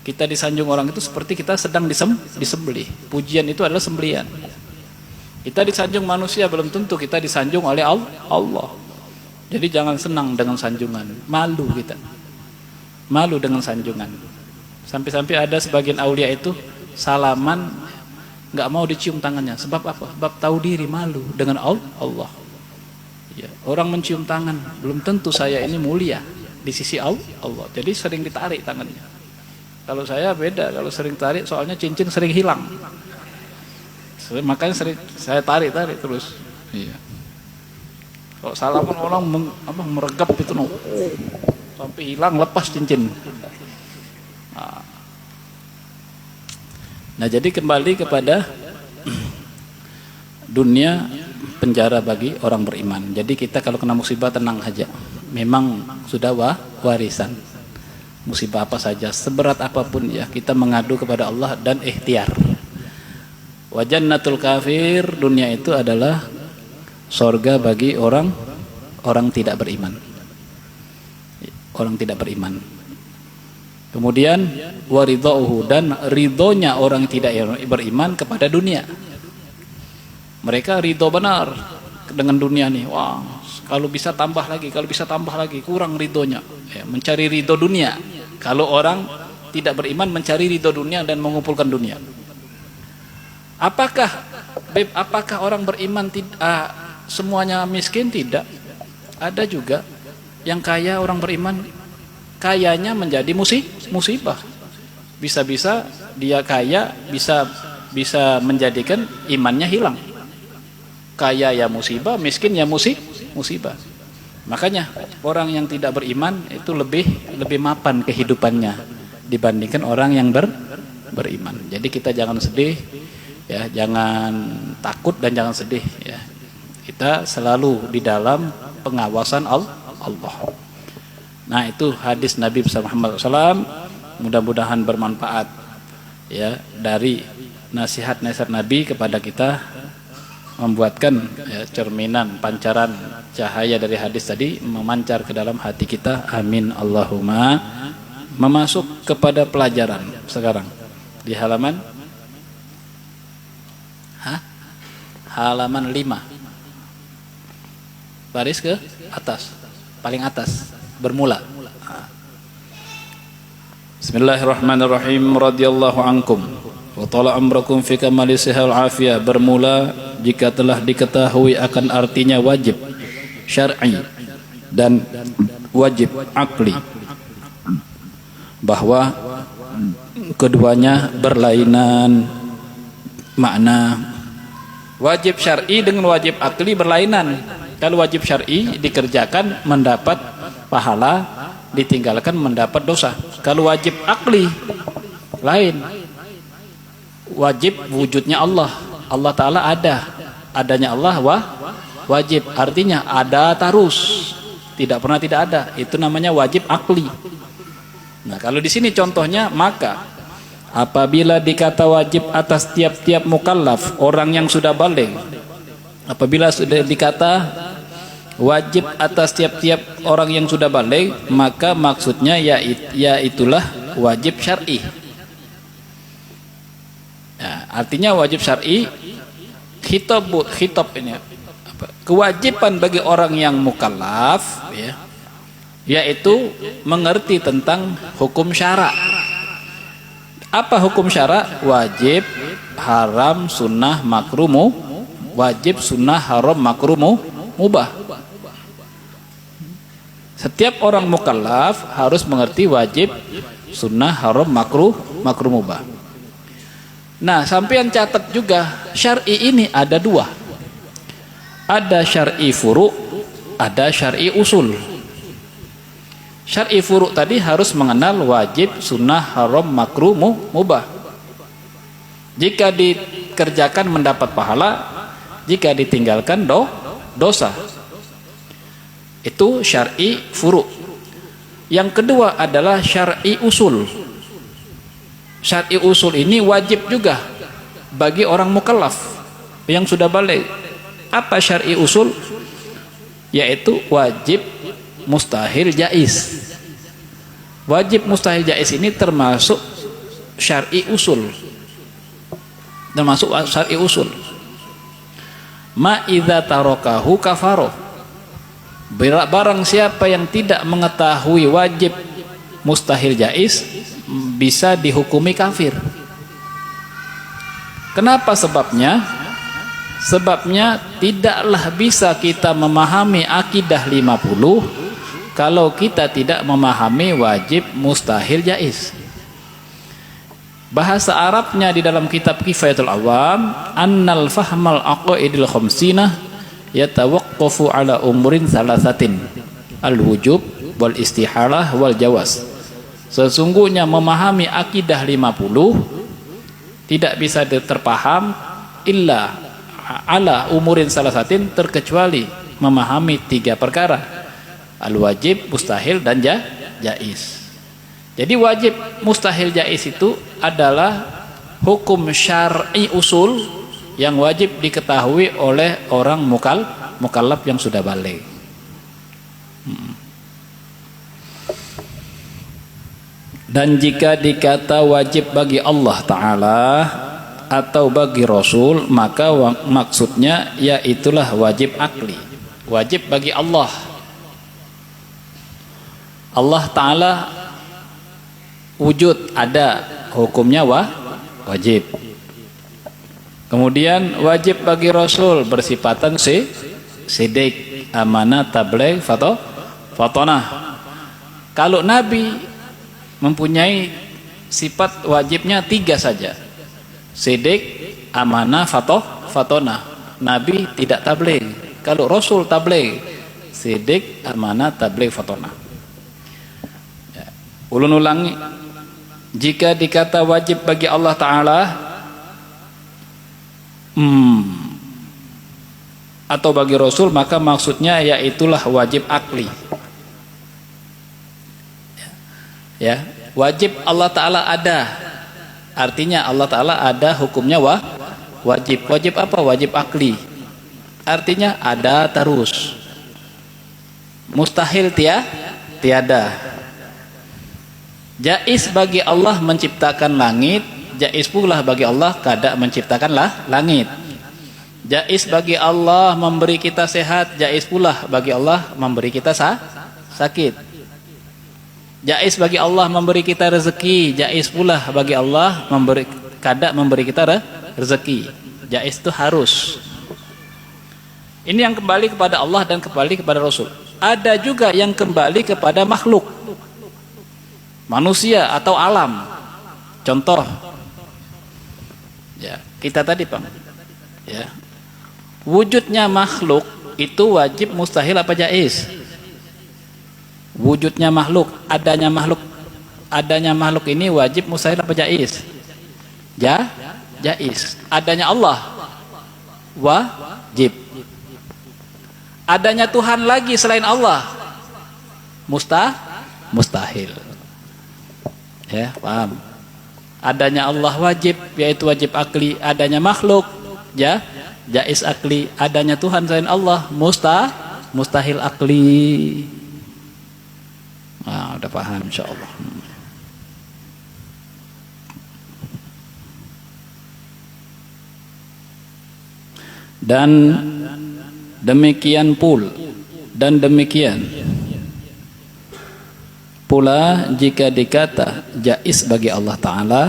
Kita disanjung orang itu seperti kita sedang disembelih. Pujian itu adalah sembelihan. Kita disanjung manusia belum tentu kita disanjung oleh Allah. Jadi jangan senang dengan sanjungan. Malu kita. Malu dengan sanjungan. Sampai-sampai ada sebagian aulia itu salaman nggak mau dicium tangannya. Sebab apa? Sebab tahu diri, malu dengan Allah. Ya, orang mencium tangan belum tentu saya ini mulia di sisi Allah. Jadi sering ditarik tangannya. Kalau saya beda, kalau sering tarik soalnya cincin sering hilang. Makanya sering saya tarik terus. Iya. Kalau salaman orang meregap itu sampai hilang, lepas cincin. Nah, jadi kembali kepada dunia, penjara bagi orang beriman. Jadi kita kalau kena musibah tenang aja. Memang sudah warisan. Musibah apa saja, seberat apapun ya, kita mengadu kepada Allah dan ikhtiar. Wa jannatul kafir, dunia itu adalah sorga bagi orang tidak beriman. Orang tidak beriman. Kemudian waridauhu, dan ridhonya orang tidak beriman kepada dunia. Mereka ridho benar dengan dunia nih. Wah, kalau bisa tambah lagi, kurang ridhonya. Ya, mencari ridho dunia. Kalau orang tidak beriman mencari ridho dunia dan mengumpulkan dunia. Apakah orang beriman semuanya miskin? Tidak. Ada juga yang kaya, orang beriman kayanya menjadi musibah. Bisa-bisa dia kaya bisa menjadikan imannya hilang. Kaya ya musibah, miskin ya musibah. Makanya orang yang tidak beriman itu lebih mapan kehidupannya dibandingkan orang yang beriman. Jadi kita jangan sedih ya, jangan takut dan jangan sedih ya. Kita selalu di dalam pengawasan Allah. Nah, itu hadis Nabi Muhammad SAW, mudah-mudahan bermanfaat ya, dari nasihat-nasihat Nabi kepada kita, membuatkan ya, cerminan pancaran cahaya dari hadis tadi memancar ke dalam hati kita. Amin Allahumma. Memasuk kepada pelajaran sekarang di halaman 5, baris ke atas, paling atas, bermula. Bismillahirrahmanirrahim. Radhiyallahu ankum wa ta'ala amrakum fi kamali sihhal afiyah. Bermula jika telah diketahui akan artinya wajib syar'i dan wajib akli, bahwa keduanya berlainan makna. Wajib syar'i dengan wajib akli berlainan. Kalau wajib syar'i dikerjakan mendapat pahala, ditinggalkan mendapat dosa. Kalau wajib akli lain. Wajib wujudnya Allah Ta'ala adanya Allah wajib, artinya ada terus, tidak pernah tidak ada. Itu namanya wajib akli. Nah, kalau di sini contohnya, maka apabila dikata wajib atas tiap-tiap mukallaf, orang yang sudah baligh, apabila sudah dikata wajib atas tiap-tiap orang yang sudah baligh, maka maksudnya itulah wajib syar'i. Ya, artinya wajib syar'i, khitab ini kewajiban bagi orang yang mukallaf ya, yaitu mengerti tentang hukum syara. Apa hukum syara? Wajib, haram, sunnah, makruh, wajib, sunnah, haram, makruh, mubah. Setiap orang mukallaf harus mengerti wajib, sunnah, haram, makruh, mubah. Nah, sampean catat juga, syar'i ini ada dua. Ada syar'i furu', ada syar'i usul. Syar'i furu' tadi harus mengenal wajib, sunnah, haram, makruh, mubah. Jika dikerjakan mendapat pahala, jika ditinggalkan dosa. Itu syar'i furu'. Yang kedua adalah syar'i usul. Syar'i usul ini wajib juga bagi orang mukallaf yang sudah baligh. Apa syar'i usul? Yaitu wajib, mustahil, jaiz. Wajib, mustahil, jaiz ini termasuk syar'i usul. Termasuk syar'i usul. Ma idza tarakahu kafaroh. Barang siapa yang tidak mengetahui wajib, mustahil, jaiz, bisa dihukumi kafir. Kenapa sebabnya? Sebabnya tidaklah bisa kita memahami akidah 50 kalau kita tidak memahami wajib, mustahil, jaiz. Bahasa Arabnya di dalam kitab Kifayatul Awam, annal fahmal aqaidil khamsinah yatawaqqafu ala umurin salasatin, al-wujub wal istihalah wal jawaz. Sesungguhnya memahami akidah 50 tidak bisa terpaham illa ala umurin salasatin, terkecuali memahami 3 perkara: al-wajib, mustahil, dan jaiz. Jadi wajib, mustahil, jaiz itu adalah hukum syar'i usul yang wajib diketahui oleh orang mukallaf yang sudah baligh. Dan jika dikata wajib bagi Allah Ta'ala atau bagi Rasul, maka maksudnya yaitulah wajib akli, wajib bagi Allah. Allah Ta'ala wujud, ada, hukumnya wajib. Kemudian wajib bagi Rasul bersifatan sidik, amanah, tabligh, fatonah. Kalau Nabi mempunyai sifat wajibnya 3 saja: sidik, amanah, fatonah. Nabi tidak tabligh. Kalau Rasul tabligh, sidik, amanah, tabligh, fatonah. Ya. Ulun ulangi, jika dikata wajib bagi Allah Ta'ala atau bagi Rasul, maka maksudnya yaitulah wajib akli. Ya, wajib Allah Ta'ala ada, artinya Allah Ta'ala ada, hukumnya wajib. Wajib apa? Wajib akli, artinya ada terus. Mustahil tiada. Jaiz bagi Allah menciptakan langit, jaiz pula bagi Allah kada menciptakan langit. Jaiz bagi Allah memberi kita sehat, jaiz pula bagi Allah memberi kita sakit. Jaiz bagi Allah memberi kita rezeki, jaiz pula bagi Allah kada memberi kita rezeki. Jaiz itu harus. Ini yang kembali kepada Allah dan kembali kepada Rasul. Ada juga yang kembali kepada makhluk, manusia atau alam. Contoh, ya kita tadi Bang, ya, wujudnya makhluk itu wajib, mustahil, apa jaiz? Wujudnya makhluk, adanya makhluk ini wajib, mustahil, apa jaiz? Jaiz. Adanya Allah wajib. Adanya Tuhan lagi selain Allah mustahil. Ya, paham? Adanya Allah wajib, yaitu wajib akli. Adanya makhluk jaiz akli. Adanya Tuhan selain Allah mustahil akli. Nah, udah paham insyaallah. Dan demikian pula jika dikata jaiz bagi Allah Ta'ala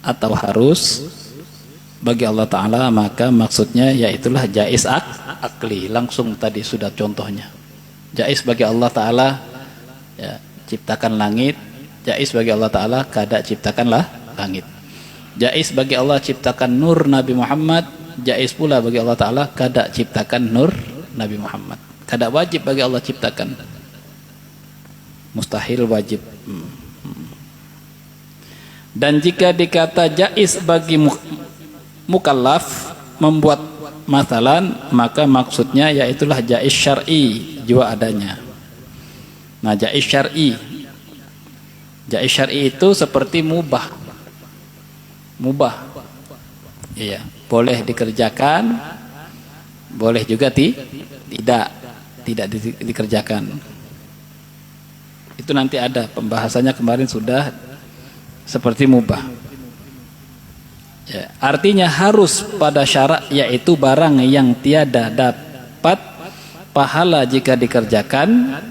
atau harus bagi Allah Ta'ala, maka maksudnya yaitulah jaiz akli. Langsung tadi sudah contohnya. Jaiz bagi Allah Ta'ala, ya, ciptakan langit. Jaiz bagi Allah Ta'ala kada ciptakanlah langit. Jaiz bagi Allah ciptakan nur Nabi Muhammad. Jaiz pula bagi Allah Ta'ala kada ciptakan nur Nabi Muhammad. Kada wajib bagi Allah ciptakan, mustahil, wajib. Dan jika dikata jaiz bagi mukallaf membuat masalan, maka maksudnya yaitulah jaiz syar'i, jua adanya. Nah, jaiz syar'i itu seperti mubah, iya, boleh dikerjakan, boleh juga tidak dikerjakan. Itu nanti ada pembahasannya, kemarin sudah seperti mubah. Ya, artinya harus pada syarat, yaitu barang yang tiada dapat pahala jika dikerjakan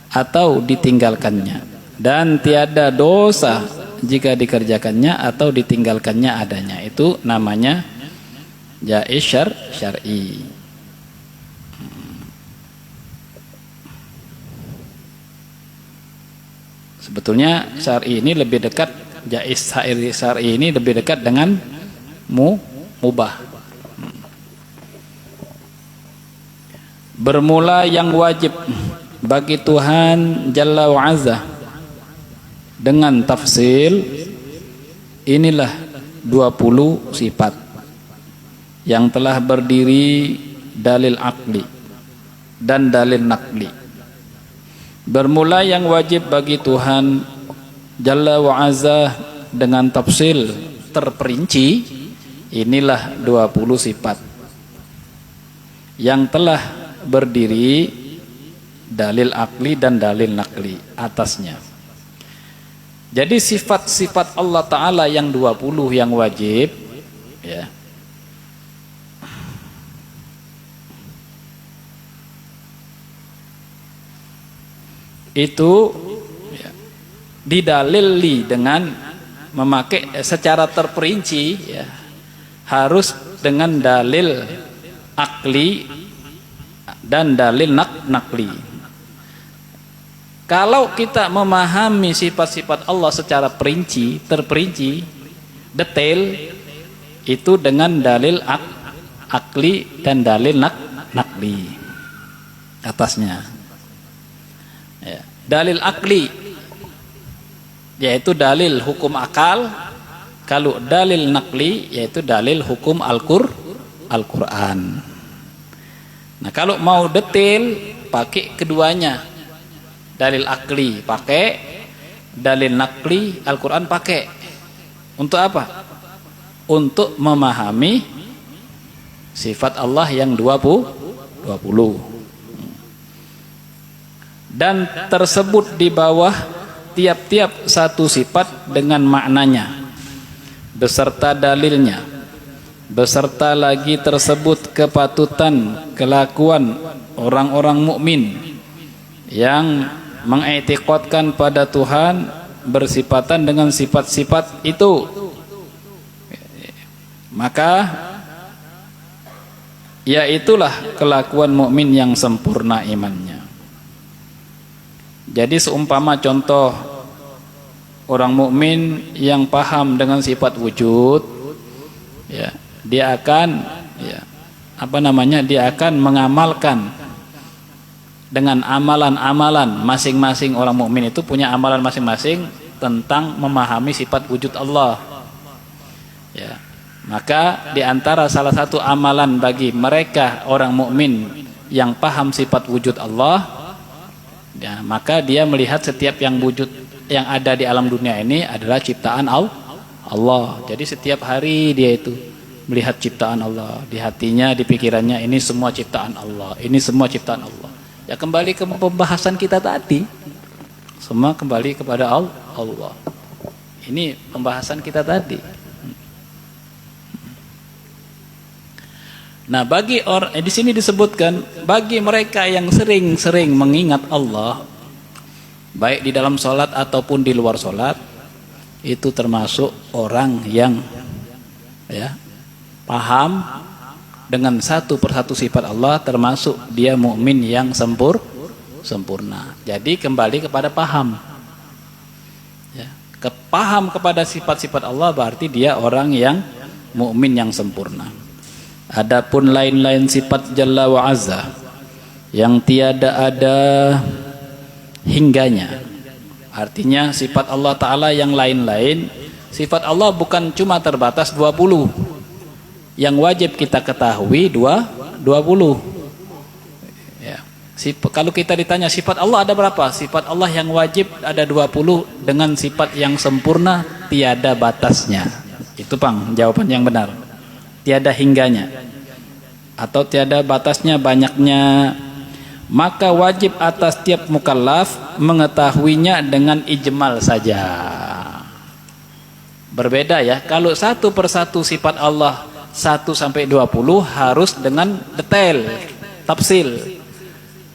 atau ditinggalkannya, dan tiada dosa jika dikerjakannya atau ditinggalkannya adanya. Itu namanya jaiz syar'i. Sebetulnya syar'i ini lebih dekat, jaiz syar'i ini lebih dekat dengan mubah. Bermula yang wajib bagi Tuhan Jalla wa'azza dengan tafsil, inilah 20 sifat. yang telah berdiri dalil akli dan dalil nakli. Bermula yang wajib bagi Tuhan Jalla wa Azza dengan tafsil terperinci, inilah 20 sifat yang telah berdiri dalil akli dan dalil nakli atasnya. Jadi sifat-sifat Allah Ta'ala yang 20 yang wajib, ya, itu ya, didalili dengan memakai secara terperinci, ya, harus dengan dalil akli dan dalil nakli. Kalau kita memahami sifat-sifat Allah secara perinci, terperinci, detail, itu dengan dalil akli dan dalil nakli atasnya. Ya. Dalil akli yaitu dalil hukum akal, kalau dalil nakli yaitu dalil hukum Al-Quran. Nah, kalau mau detail pakai keduanya, dalil akli pakai, dalil nakli Al-Quran pakai. Untuk apa? Untuk memahami sifat Allah yang 20. Dan tersebut di bawah tiap-tiap satu sifat dengan maknanya beserta dalilnya, beserta lagi tersebut kepatutan kelakuan orang-orang mukmin yang mengiktikadkan pada Tuhan bersifatan dengan sifat-sifat itu. Maka ya itulah kelakuan mukmin yang sempurna imannya. Jadi seumpama contoh orang mukmin yang paham dengan sifat wujud, ya, dia akan, ya, dia akan mengamalkan dengan amalan-amalan masing-masing. Orang mukmin itu punya amalan masing-masing tentang memahami sifat wujud Allah. Ya, maka di antara salah satu amalan bagi mereka orang mukmin yang paham sifat wujud Allah, ya, maka dia melihat setiap yang wujud yang ada di alam dunia ini adalah ciptaan Allah. Jadi setiap hari dia itu melihat ciptaan Allah di hatinya, di pikirannya, ini semua ciptaan Allah, ini semua ciptaan Allah. Ya, kembali ke pembahasan kita tadi, semua kembali kepada Allah. Ini pembahasan kita tadi. Nah, bagi orang di sini disebutkan bagi mereka yang sering-sering mengingat Allah, baik di dalam sholat ataupun di luar sholat, itu termasuk orang yang, ya, paham dengan satu persatu sifat Allah, termasuk dia mukmin yang sempurna. Jadi kembali kepada paham, ya, paham kepada sifat-sifat Allah berarti dia orang yang mukmin yang sempurna. Adapun lain-lain sifat Jalla wa Azza yang tiada ada hingganya, artinya sifat Allah Ta'ala yang lain-lain, sifat Allah bukan cuma terbatas 20. Yang wajib kita ketahui 20. Ya. Kalau kita ditanya sifat Allah ada berapa? Sifat Allah yang wajib ada 20 dengan sifat yang sempurna tiada batasnya. Itu Pang, jawaban yang benar. Tiada hingganya atau tiada batasnya banyaknya. Maka wajib atas tiap mukallaf mengetahuinya dengan ijmal saja. Berbeda, ya, kalau satu persatu sifat Allah 1 sampai 20 harus dengan detail, tafsil.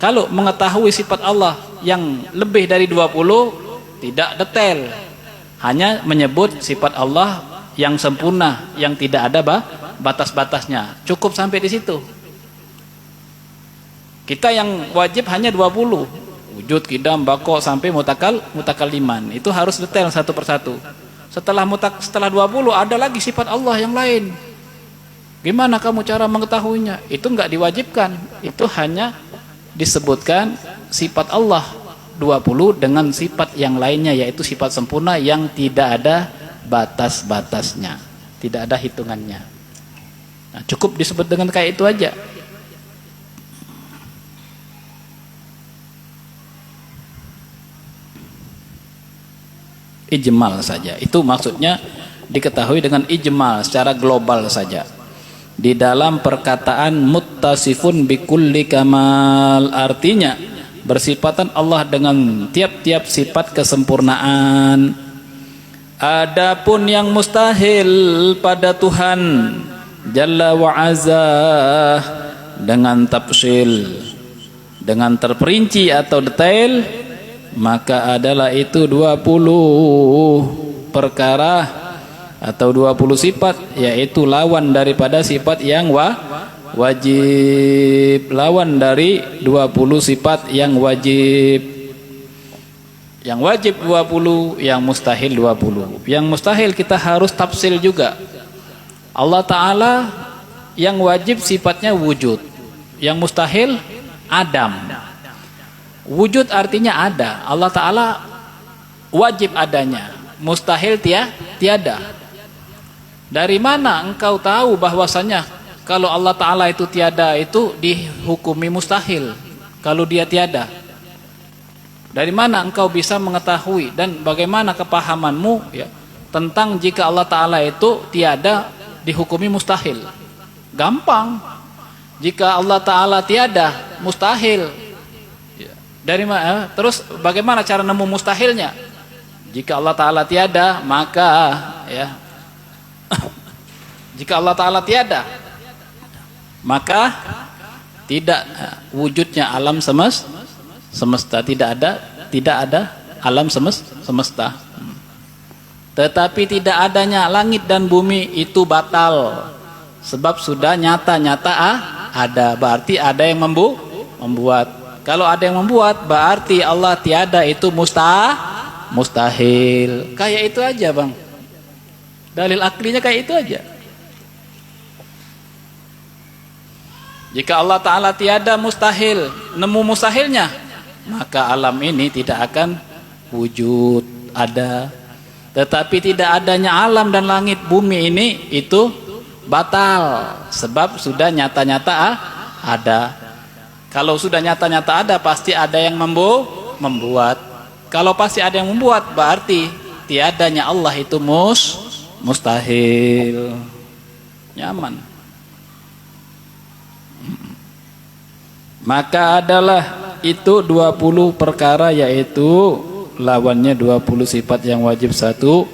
Kalau mengetahui sifat Allah yang lebih dari 20 tidak detail, hanya menyebut sifat Allah yang sempurna, yang tidak ada batas-batasnya, cukup sampai di situ. Kita yang wajib hanya 20, wujud, qidam, baqo sampai mutakaliman, itu harus detail satu persatu. Setelah 20 ada lagi sifat Allah yang lain. Gimana kamu cara mengetahuinya? Itu enggak diwajibkan, itu hanya disebutkan sifat Allah 20 dengan sifat yang lainnya, yaitu sifat sempurna yang tidak ada batas-batasnya, tidak ada hitungannya. Nah, cukup disebut dengan kayak itu aja. Ijmal saja. Itu maksudnya diketahui dengan ijmal secara global saja. Di dalam perkataan muttasifun bikulli kamal, artinya bersifatan Allah dengan tiap-tiap sifat kesempurnaan. Adapun yang mustahil pada Tuhan Jalla wa Azza dengan tafsil, dengan terperinci atau detail, maka adalah itu 20 perkara atau 20 sifat, yaitu lawan daripada sifat yang wajib, lawan dari 20 sifat yang wajib. Yang wajib 20, yang mustahil 20. Yang mustahil kita harus tafsil juga. Allah Ta'ala yang wajib sifatnya wujud, yang mustahil adam. Wujud artinya ada, Allah Ta'ala wajib adanya, mustahil tiada. Dari mana engkau tahu bahwasanya kalau Allah Ta'ala itu tiada itu dihukumi mustahil kalau dia tiada? Dari mana engkau bisa mengetahui dan bagaimana kepahamanmu ya tentang jika Allah Ta'ala itu tiada dihukumi mustahil? Gampang. Jika Allah Ta'ala tiada, mustahil. Dari mana? Terus bagaimana cara nemu mustahilnya? Jika Allah Ta'ala tiada, maka ya jika Allah Ta'ala tiada, maka tidak wujudnya alam semesta, tidak ada alam semesta. Tetapi tidak adanya langit dan bumi itu batal, sebab sudah nyata-nyata ada, berarti ada yang membuat. Kalau ada yang membuat, berarti Allah tiada itu mustahil. Kayak itu aja, Bang. Dalil aklinya kayak itu aja. Jika Allah Ta'ala tiada, mustahil. Nemu mustahilnya, maka alam ini tidak akan wujud, ada. Tetapi tidak adanya alam dan langit bumi ini itu batal, sebab sudah nyata-nyata ada. Kalau sudah nyata-nyata ada, pasti ada yang membuat. Kalau pasti ada yang membuat, berarti tiadanya Allah itu mustahil. Nyaman. Maka adalah itu 20 perkara, yaitu lawannya 20 sifat yang wajib satu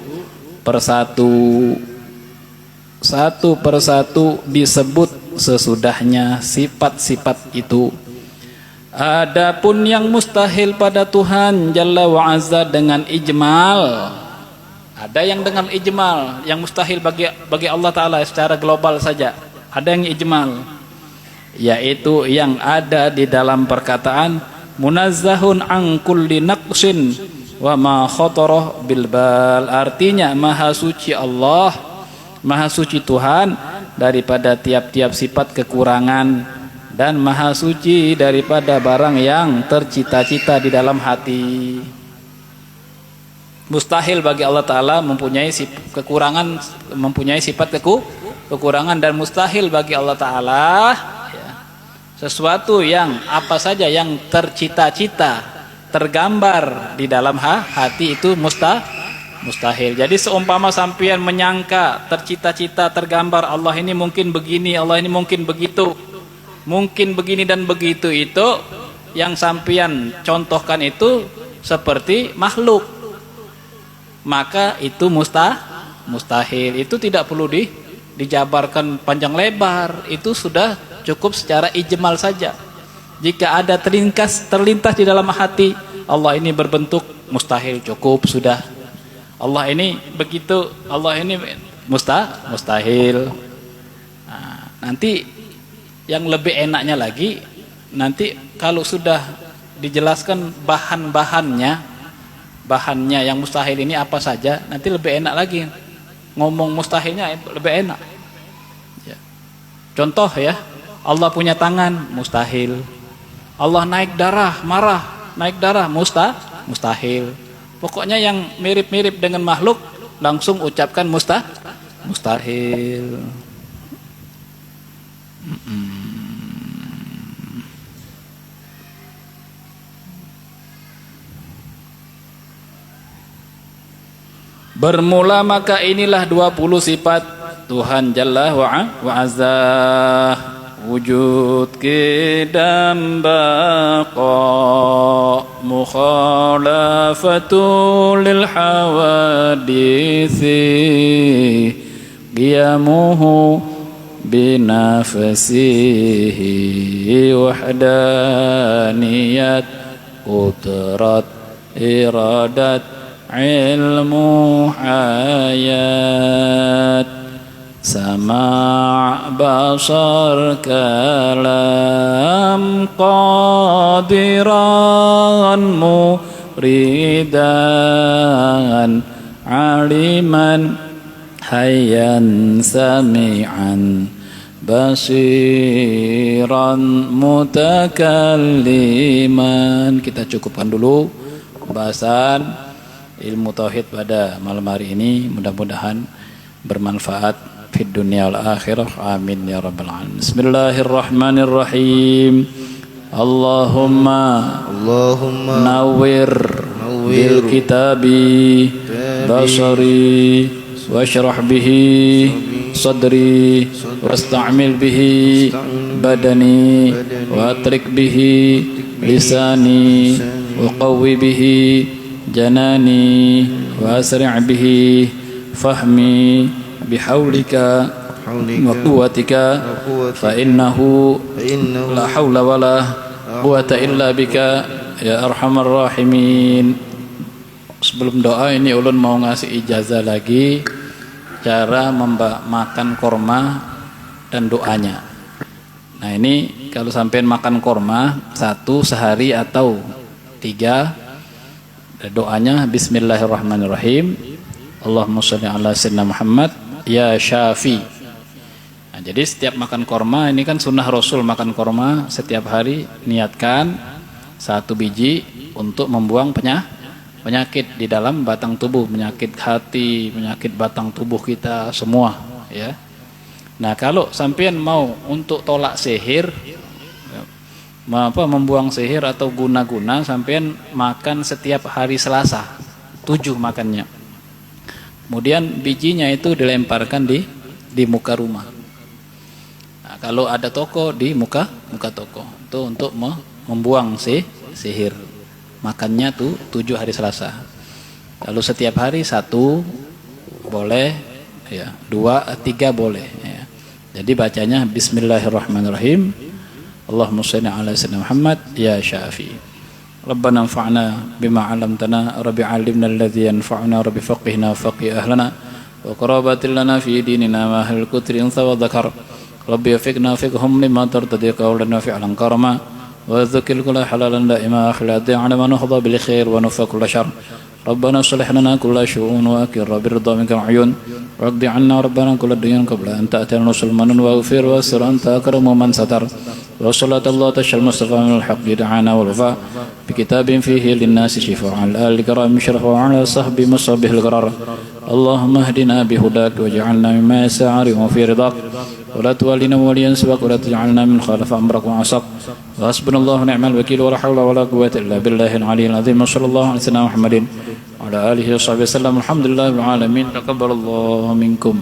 persatu disebut sesudahnya sifat-sifat itu. Adapun yang mustahil pada Tuhan Jalla wa Azza dengan ijmal, ada yang dengan ijmal, yang mustahil bagi Allah Ta'ala secara global saja. Ada yang ijmal, yaitu yang ada di dalam perkataan munazzahun an kulli naqsin wa ma khatara bil bal, artinya maha suci Allah, maha suci Tuhan daripada tiap-tiap sifat kekurangan, dan maha suci daripada barang yang tercita-cita di dalam hati. Mustahil bagi Allah Ta'ala mempunyai kekurangan, mempunyai sifat kekurangan, dan mustahil bagi Allah Ta'ala ya, sesuatu yang apa saja yang tercita-cita, tergambar di dalam hati itu mustahil. Jadi seumpama sampean menyangka, tercita-cita, tergambar Allah ini mungkin begini, Allah ini mungkin begitu, mungkin begini dan begitu, itu yang sampean contohkan itu seperti makhluk, maka itu mustahil. Itu tidak perlu dijabarkan panjang lebar, itu sudah cukup secara ijmal saja. Jika ada terlintas di dalam hati Allah ini berbentuk, mustahil, cukup sudah. Allah ini begitu, Allah ini mustahil. Nah, nanti yang lebih enaknya lagi, nanti kalau sudah dijelaskan bahannya yang mustahil ini apa saja, nanti lebih enak lagi ngomong mustahilnya, lebih enak ya. Contoh ya, Allah punya tangan, mustahil. Allah naik darah, marah, naik darah, mustahil. Pokoknya yang mirip-mirip dengan makhluk langsung ucapkan mustahil. Bermula maka inilah 20 sifat Tuhan Jalla wa Azza, wujud qidam baqa mukhalafatu lil hawadisi qiyamuhu binafsihi wahdaniyat qudrat iradat ilmu hayat sama' basar kalam qadiran muridan aliman hayyan sami'an basiran mutakalliman. Kita cukupkan dulu pembahasan ilmu tauhid pada malam hari ini, mudah-mudahan bermanfaat fid dunya wal akhirah, amin ya rabbal alamin. Bismillahirrahmanirrahim. Allahumma nawwir bil kitabi basari washrah bihi sadri wasta'mil bihi badani wa atrik bihi lisani wa qawwi bihi janani wa asri' bihi fahmi bihaulika wa quwwatika fa innahu la haula wa la quwwata illa bika ya arhamar rahimin. Sebelum doa ini ulun mau ngasih ijazah lagi cara makan korma dan doanya. Nah ini kalau sampean makan korma 1 sehari atau 3, doanya bismillahirrahmanirrahim. Allahumma sholli ala sayyidina Muhammad ya syafi. Nah, jadi setiap makan korma ini kan sunnah Rasul, makan korma setiap hari niatkan 1 biji untuk membuang penyakit di dalam batang tubuh, penyakit hati, penyakit batang tubuh kita semua ya. Nah, kalau sampean mau untuk tolak sihir, membuang sihir atau guna-guna, sampean makan setiap hari Selasa 7 makannya. Kemudian bijinya itu dilemparkan di muka rumah. Nah, kalau ada toko di muka toko itu untuk membuang sihir. Makannya tuh 7 hari Selasa. Lalu setiap hari 1 boleh ya, 2, 3 boleh ya. Jadi bacanya bismillahirrahmanirrahim. Allahumma shalli ala sayyidina Muhammad ya syafi. Rabbana anfa'na bima 'allamtana, rabbi 'allimna alladhi yanfa'una, rabbi faqihna faqih ahlana wa qarabatil lana fi dinina ma hal kutri unsa wa dhakar. Rabbi yafiqna fiqhum lima tartadi qawlana fi'lan karama wa dhukil kulla halalan da'ima akhladi 'ala man nuhdha bil khair wa nufa kulla syarr. Rabbana shalih lana kulla syu'un wa akir rabbi ridha minka uyun raddi 'anna rabbana kulla dayyan qabla an ta'tiyana musulmanun wa ghfir wa sir anta akramu man satar. وصلاة الله تشهى المصطفى من الحق دعانا والوفاء بكتاب فيه للناس شفاء على الآل الكرام شرف وعلى صحب مصابه القرار. اللهم اهدنا بهداك واجعلنا مما يسعى وفي رضاك ولا تولنا وليا سواك ولا تجعلنا من خالف أمرك وعصاك. وحسبنا الله ونعم الوكيل ولا حول ولا قوة إلا بالله العلي العظيم. وصلى الله على سيدنا محمد وعلى آله وصحبه وسلم. الحمد لله رب العالمين. تقبل الله منكم.